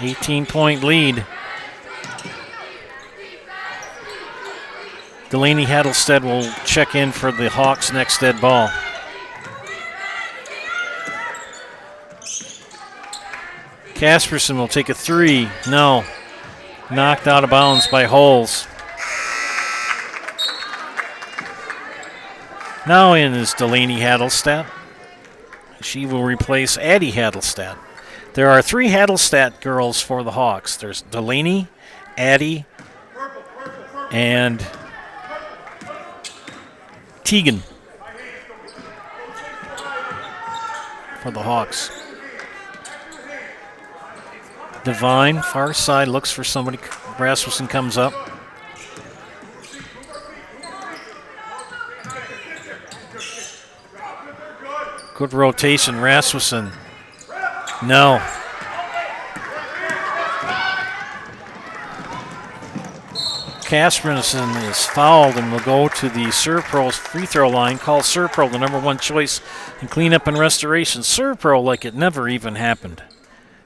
18-point lead. Delaney Hattelstead will check in for the Hawks' next dead ball. Casperson will take a 3. No. Knocked out of bounds by Holes. Now in is Delaney Hattelstead. She will replace Addie Hadelstadt. There are 3 Hadelstadt girls for the Hawks. There's Delaney, Addie, and Tegan for the Hawks. Devine, far side, looks for somebody. Rasmussen comes up. Good rotation, Rasmussen. No. Kasperson is fouled and will go to the Servpro's free throw line. Call Servpro the number 1 choice in cleanup and restoration. Servpro like it never even happened.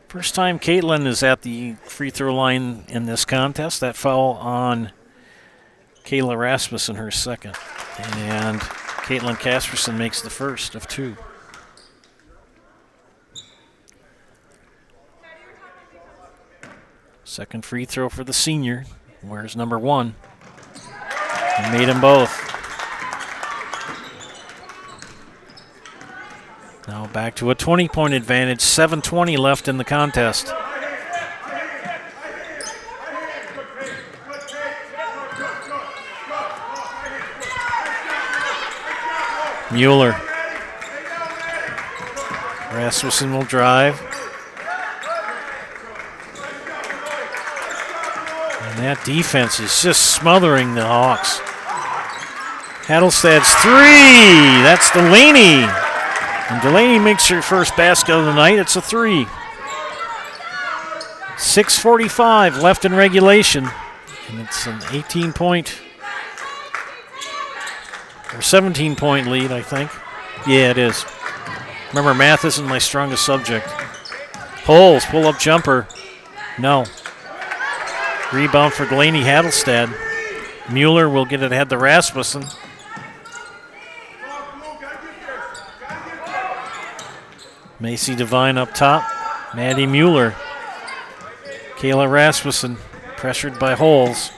First time Caitlin is at the free throw line in this contest. That foul on Kayla Rasmussen, her second. And Caitlin Kasperson makes the first of 2. Second free throw for the senior. Where's number 1? He made them both. Now back to a 20-point advantage. 7:20 left in the contest. Mueller. Rasmussen will drive. And that defense is just smothering the Hawks. Hadelstad's 3. That's Delaney. And Delaney makes her first basket of the night. It's a 3. 6:45 left in regulation. And it's an 18-point or 17-point lead, I think. Yeah, it is. Remember, math isn't my strongest subject. Holes, pull-up jumper. No. Rebound for Delaney Hadelstad. Mueller will get it ahead to Rasmussen. Macy Devine up top. Maddie Mueller. Kayla Rasmussen pressured by Holes.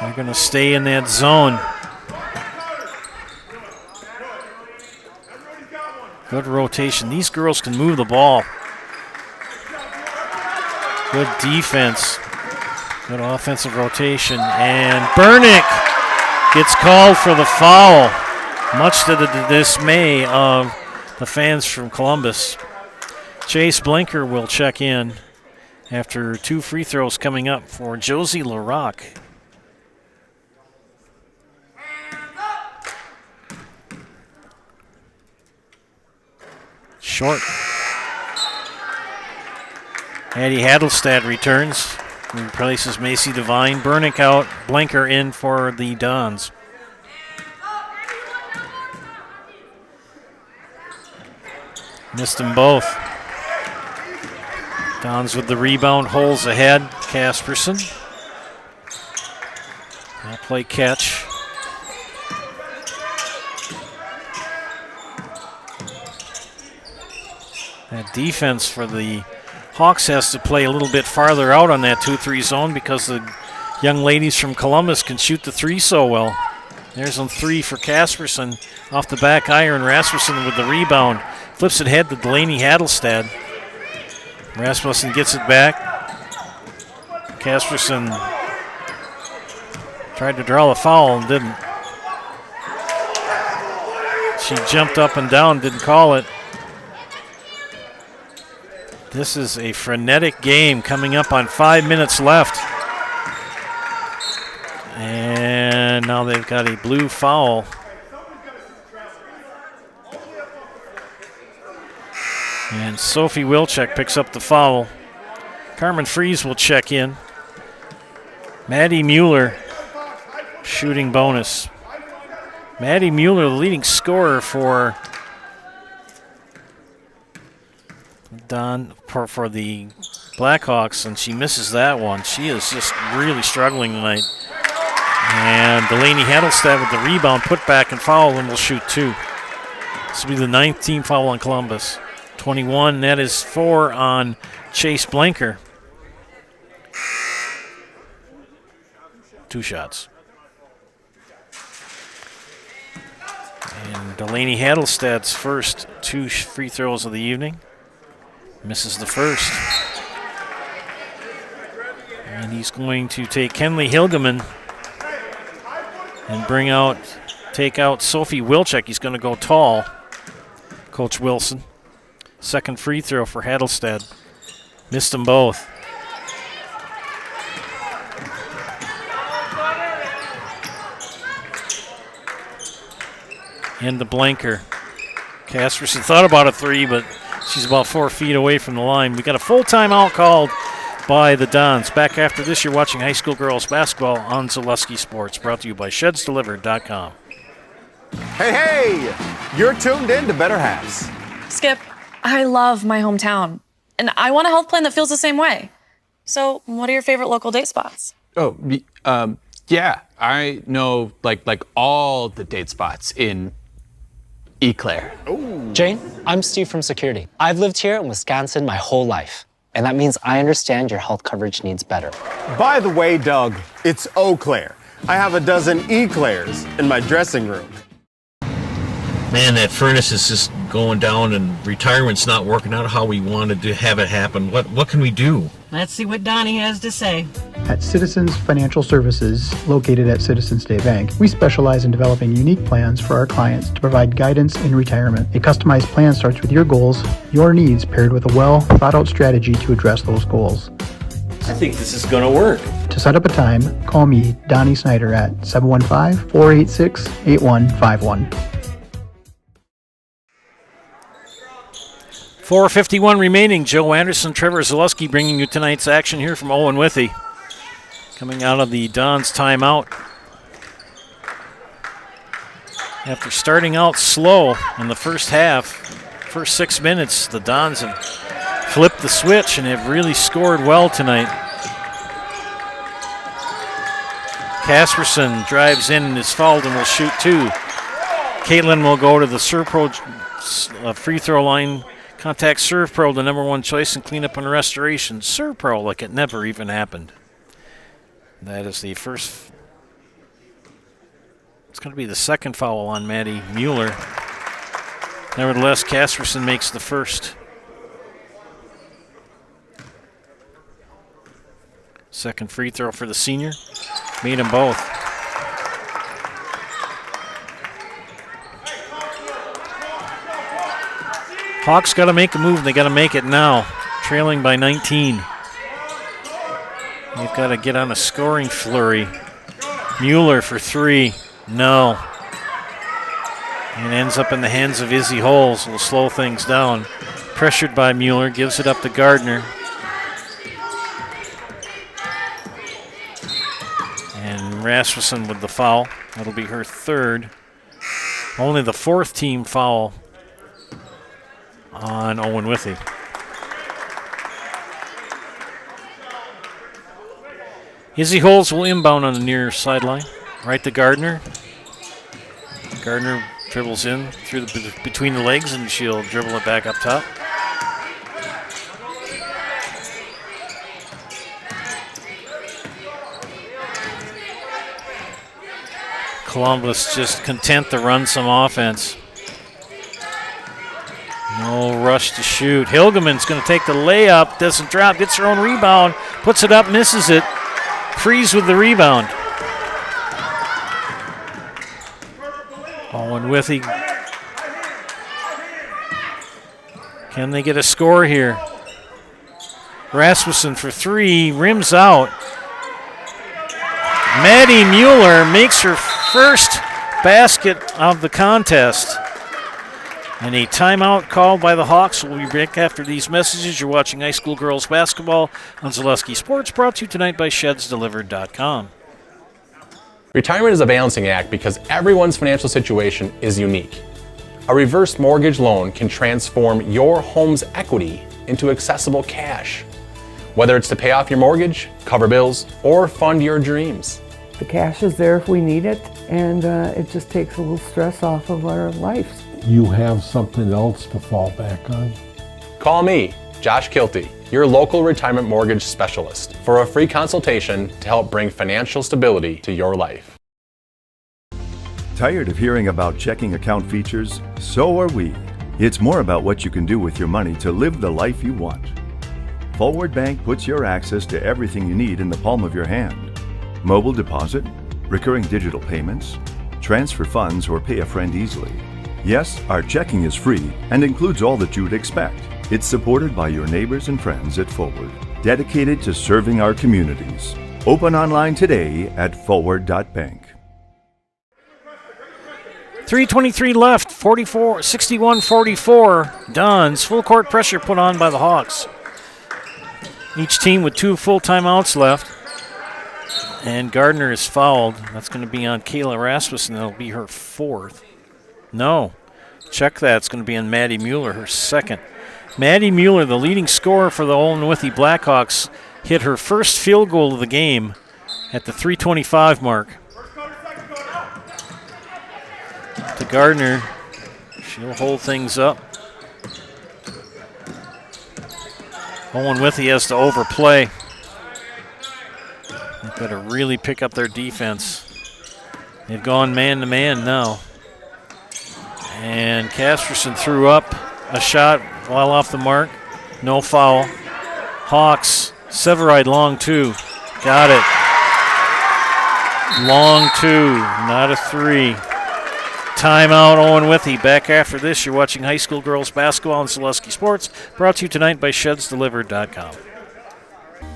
They're going to stay in that zone. Good rotation. These girls can move the ball. Good defense. Good offensive rotation. And Burnick gets called for the foul, much to the dismay of the fans from Columbus. Chase Blinker will check in after 2 free throws coming up for Josie LaRocque. Short. Addie Hadelstad returns, replaces Macy Devine. Burnick out, Blinker in for the Dons. Missed them both. Dons with the rebound, Holes ahead. Kasperson. Now play catch. That defense for the Hawks has to play a little bit farther out on that 2-3 zone because the young ladies from Columbus can shoot the 3 so well. There's a 3 for Kasperson off the back iron. Rasmussen with the rebound. Flips it ahead to Delaney Hadelstad. Rasmussen gets it back. Kasperson tried to draw the foul and didn't. She jumped up and down, didn't call it. This is a frenetic game coming up on 5 minutes left. And now they've got a blue foul. And Sophie Wilczek picks up the foul. Carmen Fries will check in. Maddie Mueller, shooting bonus. Maddie Mueller, the leading scorer for for the Blackhawks, and she misses that one. She is just really struggling tonight. And Delaney Hadelstad with the rebound, put back and foul, and will shoot 2. This will be the 9th team foul on Columbus. 21, that is 4 on Chase Blinker. 2 shots. And Delaney Hadelstad's first 2 free throws of the evening. Misses the first. And he's going to take Kenley Hilgeman and take out Sophie Wilczek. He's going to go tall, Coach Wilson. Second free throw for Hadelstad. Missed them both. And the blanker. Casperson thought about a 3, but she's about 4 feet away from the line. We got a full timeout called by the Dons. Back after this, you're watching high school girls basketball on Zaleski Sports, brought to you by ShedsDelivered.com. Hey, you're tuned in to Better Halves. Skip, I love my hometown, and I want a health plan that feels the same way. So, what are your favorite local date spots? Oh, yeah, I know like all the date spots in Eau Claire. Jane, I'm Steve from Security. I've lived here in Wisconsin my whole life, and that means I understand your health coverage needs better. By the way, Doug, it's Eau Claire. I have a dozen Eclairs in my dressing room. Man, that furnace is just going down and retirement's not working out how we wanted to have it happen. What can we do? Let's see what Donnie has to say. At Citizens Financial Services, located at Citizens State Bank, we specialize in developing unique plans for our clients to provide guidance in retirement. A customized plan starts with your goals, your needs, paired with a well-thought-out strategy to address those goals. I think this is going to work. To set up a time, call me, Donnie Snyder, at 715-486-8151. 4:51 remaining. Joe Anderson, Trevor Zaleski bringing you tonight's action here from Owen-Withee. Coming out of the Dons timeout. After starting out slow in the first half, first 6 minutes, the Dons have flipped the switch and have really scored well tonight. Casperson drives in and is fouled and will shoot 2. Caitlin will go to the Serpro free throw line. Contact Servpro, the #1 choice in cleanup and restoration. Servpro, like it never even happened. That is the first. It's going to be the second foul on Maddie Mueller. Nevertheless, Casperson makes the first. Second free throw for the senior. Made them both. Hawks got to make a move. They got to make it now. Trailing by 19. They've got to get on a scoring flurry. Mueller for 3. No. And ends up in the hands of Izzy Holes. Will slow things down. Pressured by Mueller. Gives it up to Gardner. And Rasmussen with the foul. That'll be her third. Only the 4th team foul on Owen-Withee. Izzy Holes will inbound on the near sideline. Right to Gardner. Gardner dribbles in through between the legs, and she'll dribble it back up top. Columbus just content to run some offense. No rush to shoot. Hilgeman's going to take the layup. Doesn't drop. Gets her own rebound. Puts it up. Misses it. Freeze with the rebound. Owen-Withee. Can they get a score here? Rasmussen for 3. Rims out. Maddie Mueller makes her first basket of the contest. And a timeout called by the Hawks. We'll be back after these messages. You're watching high school girls basketball on Zaleski Sports, brought to you tonight by ShedsDelivered.com. Retirement is a balancing act because everyone's financial situation is unique. A reverse mortgage loan can transform your home's equity into accessible cash, whether it's to pay off your mortgage, cover bills, or fund your dreams. The cash is there if we need it, and it just takes a little stress off of our lives. You have something else to fall back on. Call me, Josh Kilty, your local retirement mortgage specialist, for a free consultation to help bring financial stability to your life. Tired of hearing about checking account features? So are we. It's more about what you can do with your money to live the life you want. Forward Bank puts your access to everything you need in the palm of your hand. Mobile deposit, recurring digital payments, transfer funds, or pay a friend easily. Yes, our checking is free and includes all that you would expect. It's supported by your neighbors and friends at Forward, dedicated to serving our communities. Open online today at forward.bank. 3:23 left, 61-44. Dons, full court pressure put on by the Hawks. Each team with 2 full timeouts left. And Gardner is fouled. That's going to be on Kayla Rasmussen. That'll be her 4th. No. Check that. It's going to be on Maddie Mueller, her 2nd. Maddie Mueller, the leading scorer for the Owen-Withee Blackhawks, hit her first field goal of the game at the 3:25 mark. To Gardner. She'll hold things up. Owen-Withee has to overplay. They better really pick up their defense. They've gone man-to-man now. And Casperson threw up a shot while off the mark. No foul. Hawks, Severide long 2. Got it. Long 2, not a 3. Timeout, Owen-Withee. Back after this, you're watching high school girls basketball on Zaleski Sports, brought to you tonight by ShedsDelivered.com.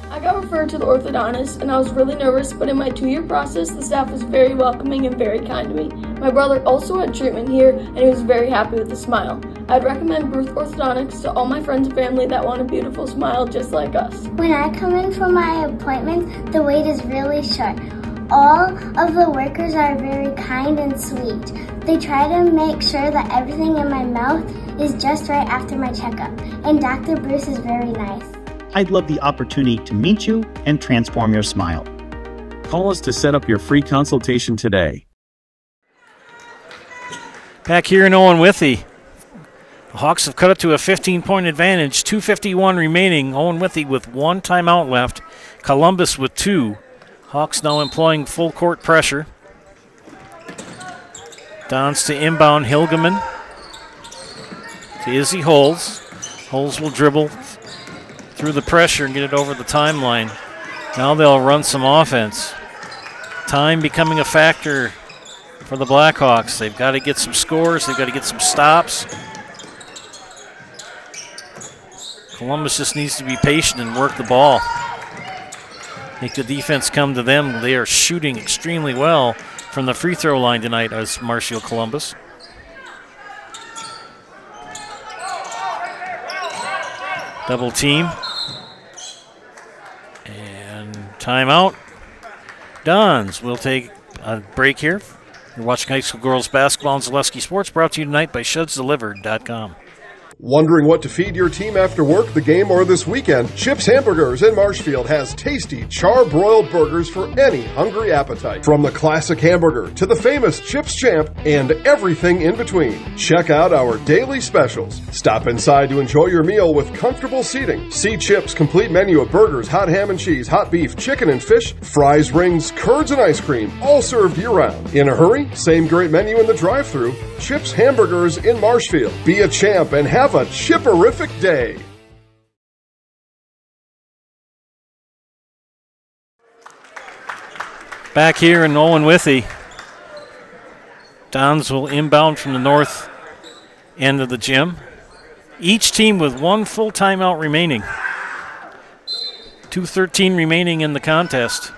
I got referred to the orthodontist, and I was really nervous, but in my 2-year process, the staff was very welcoming and very kind to me. My brother also had treatment here, and he was very happy with a smile. I'd recommend Bruce Orthodontics to all my friends and family that want a beautiful smile just like us. When I come in for my appointment, the wait is really short. All of the workers are very kind and sweet. They try to make sure that everything in my mouth is just right after my checkup, and Dr. Bruce is very nice. I'd love the opportunity to meet you and transform your smile. Call us to set up your free consultation today. Back here in Owen-Withee, the Hawks have cut it to a 15-point advantage, 2:51 remaining. Owen-Withee with 1 timeout left, Columbus with 2. Hawks now employing full court pressure. Dons to inbound, Hilgeman to Izzy Holz. Holz will dribble through the pressure and get it over the timeline. Now they'll run some offense. Time becoming a factor for the Blackhawks. They've got to get some scores. They've got to get some stops. Columbus just needs to be patient and work the ball. Make the defense come to them. They are shooting extremely well from the free throw line tonight as Marshfield Columbus. Double team. And timeout. Dons will take a break here. You're watching high school girls basketball on Zaleski Sports, brought to you tonight by ShedsDelivered.com. Wondering what to feed your team after work, the game, or this weekend? Chips Hamburgers in Marshfield has tasty char-broiled burgers for any hungry appetite. From the classic hamburger to the famous Chips Champ and everything in between. Check out our daily specials. Stop inside to enjoy your meal with comfortable seating. See Chips' complete menu of burgers, hot ham and cheese, hot beef, chicken and fish, fries, rings, curds, and ice cream, all served year-round. In a hurry? Same great menu in the drive-thru. Chips Hamburgers in Marshfield. Be a champ and have a chipperific day. Back here in Owen-Withee, Dons will inbound from the north end of the gym. Each team with 1 full timeout remaining. 2:13 remaining in the contest.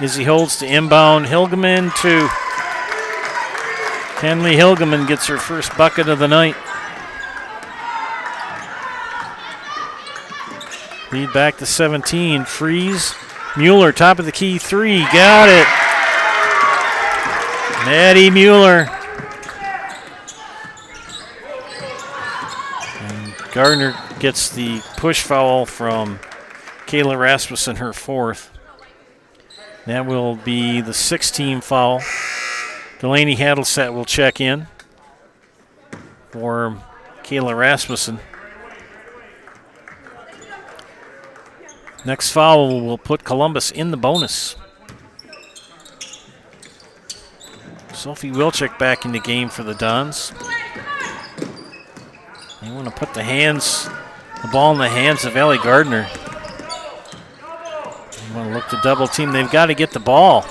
Izzy Holds to inbound. Hilgeman to Kenley Hilgeman gets her first bucket of the night. Lead back to 17. Freeze. Mueller, top of the key, 3. Got it. Maddie Mueller. And Gardner gets the push foul from Kayla Rasmussen, her 4th. That will be the 6th-team foul. Delaney Haddleset will check in for Kayla Rasmussen. Next foul will put Columbus in the bonus. Sophie Wilczek back in the game for the Dons. They want to put the ball in the hands of Ellie Gardner. They want to look to double team. They've got to get the ball.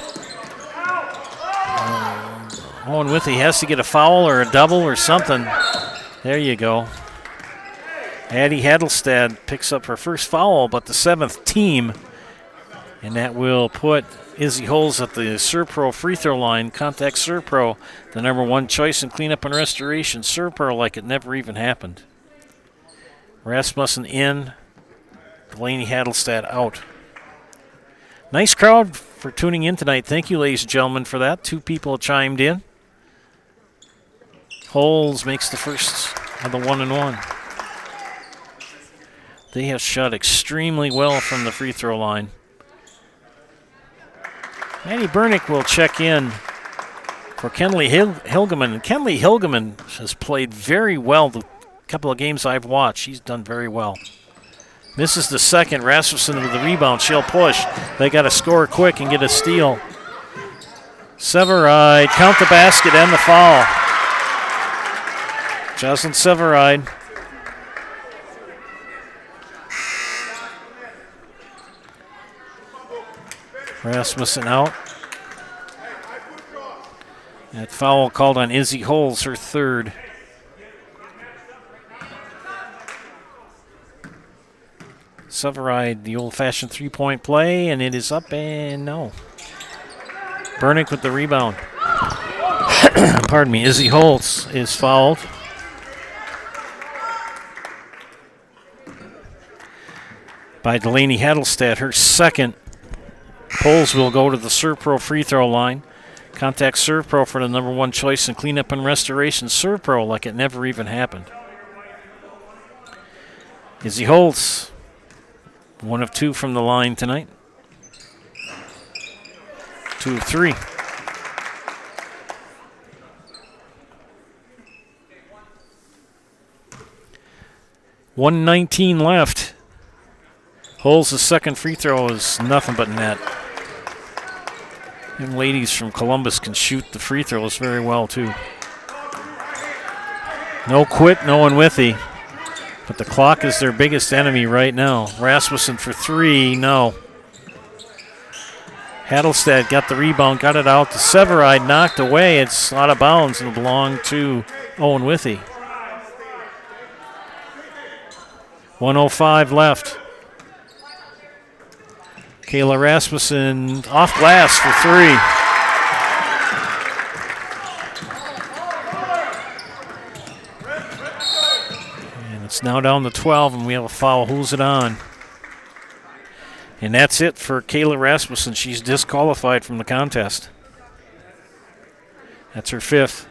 Owen-Withee has to get a foul or a double or something. There you go. Addie Hadelstad picks up her first foul, but the 7th team. And that will put Izzy Holes at the ServPro free throw line. Contact ServPro, the number 1 choice in cleanup and restoration. ServPro like it never even happened. Rasmussen in. Delaney Hadelstad out. Nice crowd for tuning in tonight. Thank you, ladies and gentlemen, for that. 2 people chimed in. Holes makes the first of the 1-and-1. They have shot extremely well from the free throw line. Maddie Bernick will check in for Kenley Hilgeman. And Kenley Hilgeman has played very well the couple of games I've watched. She's done very well. Misses the second. Rasmussen with the rebound. She'll push. They got to score quick and get a steal. Severide, count the basket and the foul. Jocelyn Severide. Rasmussen out. That foul called on Izzy Holes, her 3rd. Severide, the old-fashioned three-point play, and it is up and no. Bernick with the rebound. Pardon me, Izzy Holes is fouled. By Delaney Hadelstad, her 2nd. Poles will go to the ServPro free throw line. Contact ServPro for the number 1 choice in cleanup and restoration. ServPro like it never even happened. Izzy Holtz, 1 of 2 from the line tonight. 2 of 3. $1:19 left. Holes' 2nd free throw is nothing but net. Young ladies from Columbus can shoot the free throws very well, too. No quit, no Owen-Withee. But the clock is their biggest enemy right now. Rasmussen for 3, no. Hadelstad got the rebound, got it out to Severide, knocked away. It's out of bounds and belonged to Owen-Withee. 1:05 left. Kayla Rasmussen off glass for 3. And it's now down to 12, and we have a foul. Who's it on? And that's it for Kayla Rasmussen. She's disqualified from the contest. That's her 5th.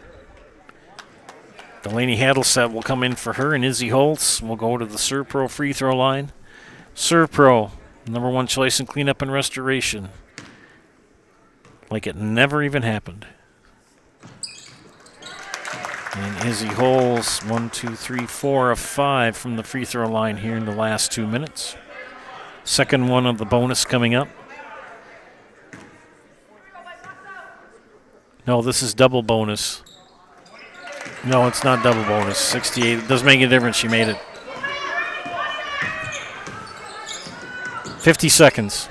Delaney Hadelstad will come in for her, and Izzy Holtz will go to the ServPro free throw line. ServPro, number 1 choice in cleanup and restoration. Like it never even happened. And Izzy Holes, 1, 2, 3, 4 of 5 from the free throw line here in the last 2 minutes. 2nd one of the bonus coming up. No, this is double bonus. No, it's not double bonus. 68. It doesn't make a difference. She made it. 50 seconds.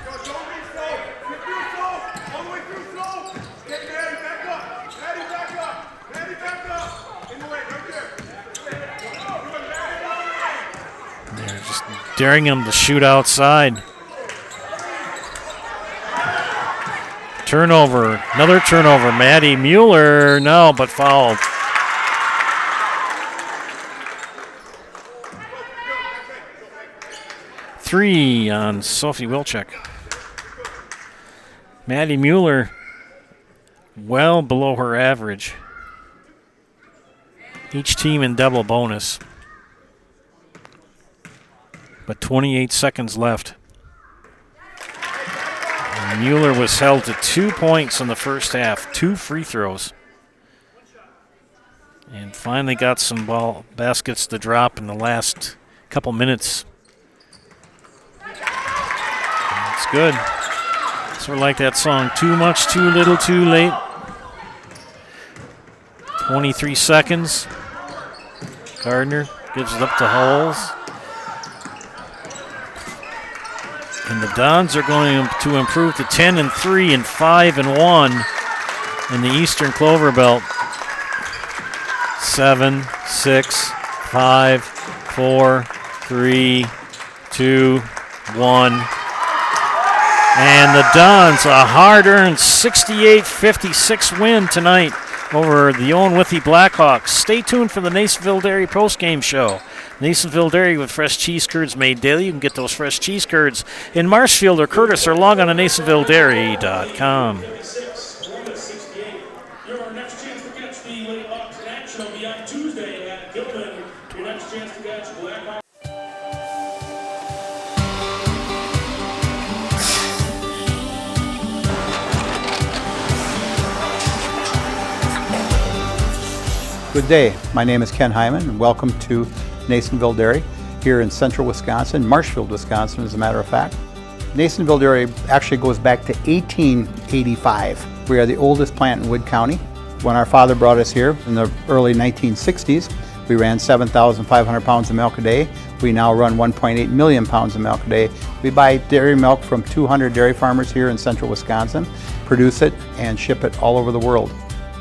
They're just daring him to shoot outside. Turnover. Another turnover. Maddie Mueller. No, but fouled. Three on Sophie Wilczek. Maddie Mueller well below her average. Each team in double bonus. But 28 seconds left. And Mueller was held to 2 points in the first half, 2 free throws. And finally got some baskets to drop in the last couple minutes. That's good. Sort of like that song, Too Much, Too Little, Too Late. 23 seconds. Gardner gives it up to Hulls. And the Dons are going to improve to 10-3 and 5-1 in the Eastern Clover Belt. 7, 6, 5, 4, 3, 2, 1. And the Dons, a hard-earned 68-56 win tonight over the Owen-Withee Blackhawks. Stay tuned for the Nasonville Dairy postgame show. Nasonville Dairy with fresh cheese curds made daily. You can get those fresh cheese curds in Marshfield or Curtis, or log on to NasonvilleDairy.com. Good day. My name is Ken Hyman, and welcome to Nasonville Dairy here in central Wisconsin, Marshfield, Wisconsin, as a matter of fact. Nasonville Dairy actually goes back to 1885. We are the oldest plant in Wood County. When our father brought us here in the early 1960s, we ran 7,500 pounds of milk a day. We now run 1.8 million pounds of milk a day. We buy dairy milk from 200 dairy farmers here in central Wisconsin, produce it, and ship it all over the world.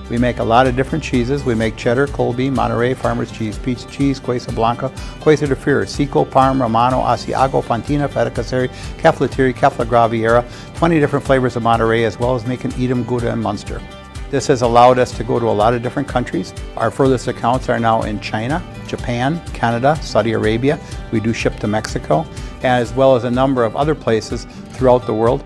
We make a lot of different cheeses. We make cheddar, Colby, Monterey, Farmer's Cheese, Pizza Cheese, Quesa Blanca, Quesa de Fear, Seco, Parm, Romano, Asiago, Fontina, Feta Caseri, Cafflatiri, Caffla Graviera, 20 different flavors of Monterey, as well as making Edam, Gouda, and Munster. This has allowed us to go to a lot of different countries. Our furthest accounts are now in China, Japan, Canada, Saudi Arabia. We do ship to Mexico, as well as a number of other places throughout the world.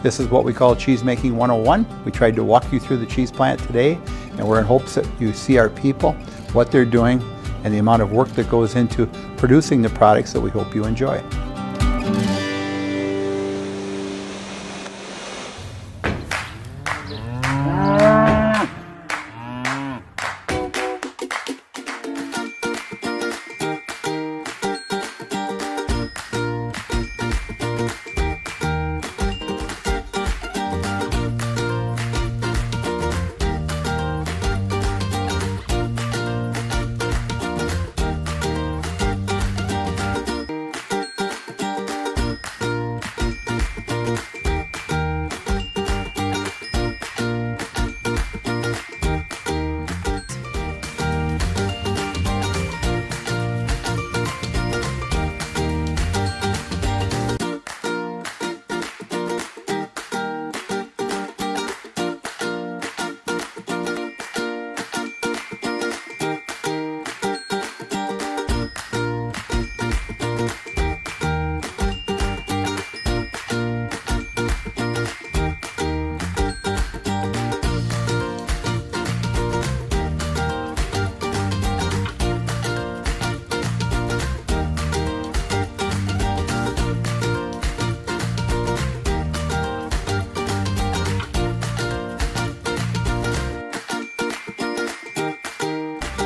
This is what we call Cheese Making 101. We tried to walk you through the cheese plant today, and we're in hopes that you see our people, what they're doing, and the amount of work that goes into producing the products that we hope you enjoy.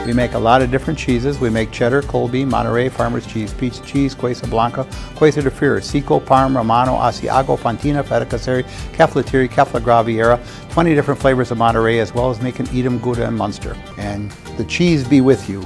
We make a lot of different cheeses. We make cheddar, Colby, Monterey, Farmer's Cheese, Pizza Cheese, Quesa Blanca, Quesa de Fear, Seco, Parm, Romano, Asiago, Fontina, Feta Caseri, Cafflatiri, Caffla Graviera, 20 different flavors of Monterey, as well as making Edam, Gouda, and Munster. And the cheese be with you.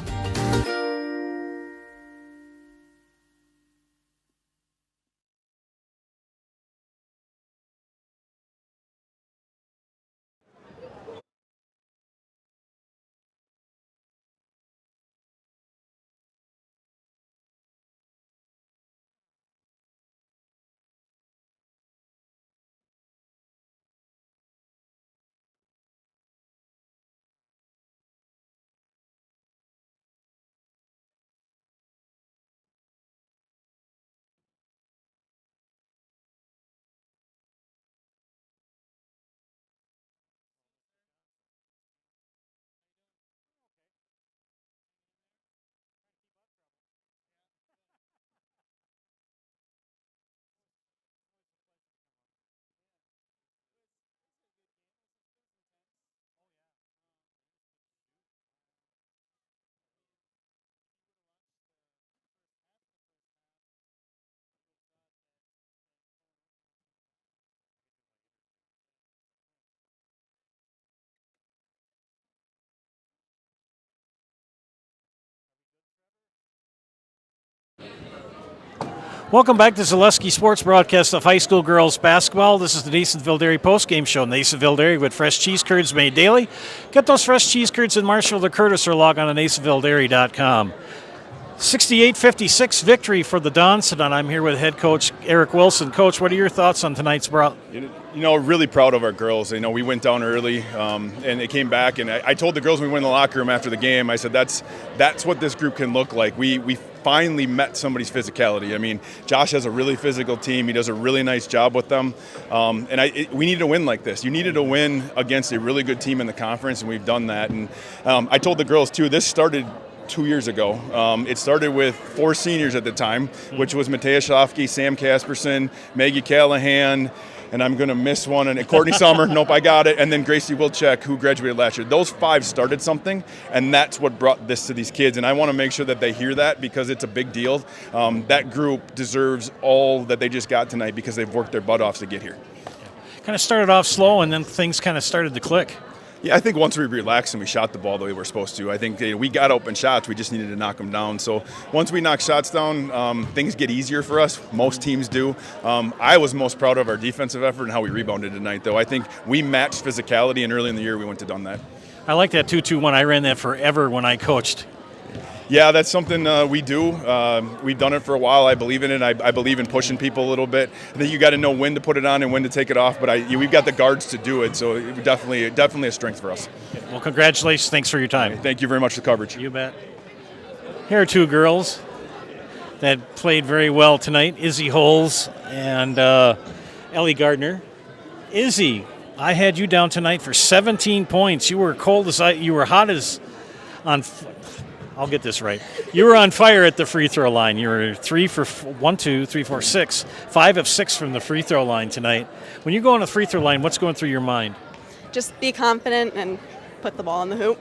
Welcome back to Zaleski Sports broadcast of high school girls basketball. This is the Nasonville Dairy postgame show. Nasonville Dairy with fresh cheese curds made daily. Get those fresh cheese curds in Marshfield or Curtis or log on to NasonvilleDairy.com. 68-56 victory for the Dons tonight. I'm here with head coach Eric Wilson. Coach, what are your thoughts on tonight's brawl? Really proud of our girls. We went down early, and they came back. And I told the girls when we went in the locker room after the game, I said, that's what this group can look like. We finally met somebody's physicality. Josh has a really physical team. He does a really nice job with them. We needed to win like this. You needed to win against a really good team in the conference, and we've done that. And I told the girls, too, this started 2 years ago. It started with 4 seniors at the time, which was Matea Schofke, Sam Casperson, Maggie Callahan, and I'm going to miss one, and Courtney Sommer, nope, I got it, and then Gracie Wilczek, who graduated last year. Those 5 started something, and that's what brought this to these kids, and I want to make sure that they hear that because it's a big deal. That group deserves all that they just got tonight because they've worked their butt off to get here. Kind of started off slow, and then things kind of started to click. Yeah, I think once we relaxed and we shot the ball the way we're supposed to, I think we got open shots. We just needed to knock them down. So once we knock shots down, things get easier for us. Most teams do. I was most proud of our defensive effort and how we rebounded tonight, though. I think we matched physicality, and early in the year we went to done that. I like that 2-2-1. I ran that forever when I coached. Yeah, that's something we do. We've done it for a while. I believe in it. I believe in pushing people a little bit. I think you got to know when to put it on and when to take it off. But we've got the guards to do it, so it definitely a strength for us. Well, congratulations. Thanks for your time. Thank you very much for the coverage. You bet. Here are 2 girls that played very well tonight, Izzy Holes and Ellie Gardner. Izzy, I had you down tonight for 17 points. You were you were hot as on. I'll get this right. You were on fire at the free throw line. You were 3 for 1, 2, 3, 4, 6, 5 of 6 from the free throw line tonight. When you go on the free throw line, what's going through your mind? Just be confident and put the ball in the hoop.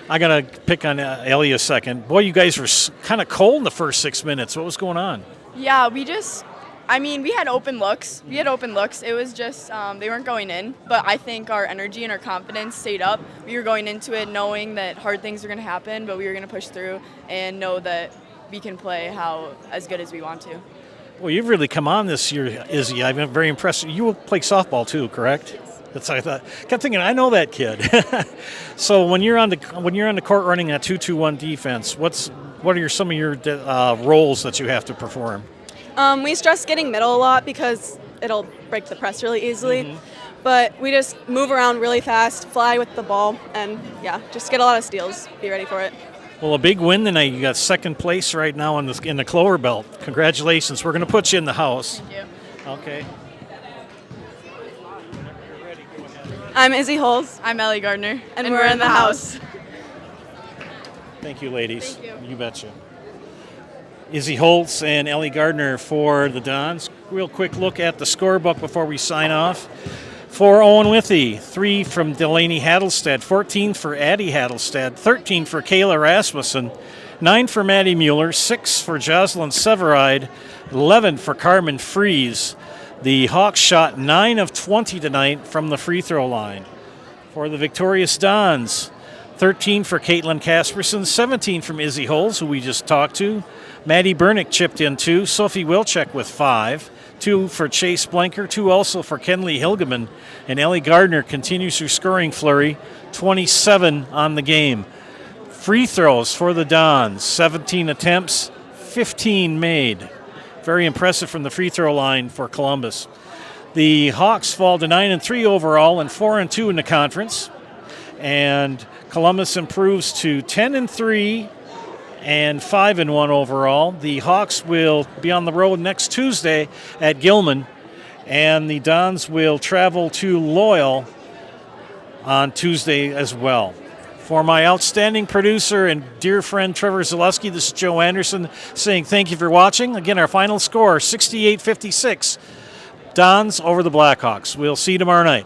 I got to pick on Ellie a second. Boy, you guys were kind of cold in the first 6 minutes. What was going on? Yeah, we had open looks. It was just they weren't going in. But I think our energy and our confidence stayed up. We were going into it knowing that hard things were going to happen, but we were going to push through and know that we can play as good as we want to. Well, you've really come on this year, Izzy. I've been very impressed. You play softball too, correct? That's what I thought. Kept thinking, I know that kid. So when you're on the court running that 2-2-1 defense, what are some of your roles that you have to perform? We stress getting middle a lot because it'll break the press really easily. Mm-hmm. But we just move around really fast, fly with the ball, and just get a lot of steals. Be ready for it. Well, a big win tonight. You got second place right now in the Clover Belt. Congratulations. We're going to put you in the house. Thank you. Okay. I'm Izzy Holes. I'm Ellie Gardner. And we're in the house. Thank you, ladies. Thank you. You betcha. Izzy Holtz and Ellie Gardner for the Dons. Real quick look at the scorebook before we sign off. For Owen-Withee, 3 from Delaney Hattelstead, 14 for Addie Hattelstead, 13 for Kayla Rasmussen, 9 for Maddie Mueller, 6 for Jocelyn Severide, 11 for Carmen Fries. The Hawks shot 9 of 20 tonight from the free throw line. For the victorious Dons, 13 for Caitlin Casperson, 17 from Izzy Holes, who we just talked to. Maddie Bernick chipped in 2, Sophie Wilczek with 5, 2 for Chase Blanker, 2 also for Kenley Hilgeman, and Ellie Gardner continues her scoring flurry, 27 on the game. Free throws for the Dons, 17 attempts, 15 made. Very impressive from the free throw line for Columbus. The Hawks fall to 9-3 overall and 4-2 in the conference, and Columbus improves to 10-3 and 5-1 overall. The Hawks will be on the road next Tuesday at Gilman, and the Dons will travel to Loyal on Tuesday as well. For my outstanding producer and dear friend Trevor Zaleski, this is Joe Anderson saying thank you for watching. Again, our final score, 68-56, Dons over the Blackhawks. We'll see you tomorrow night.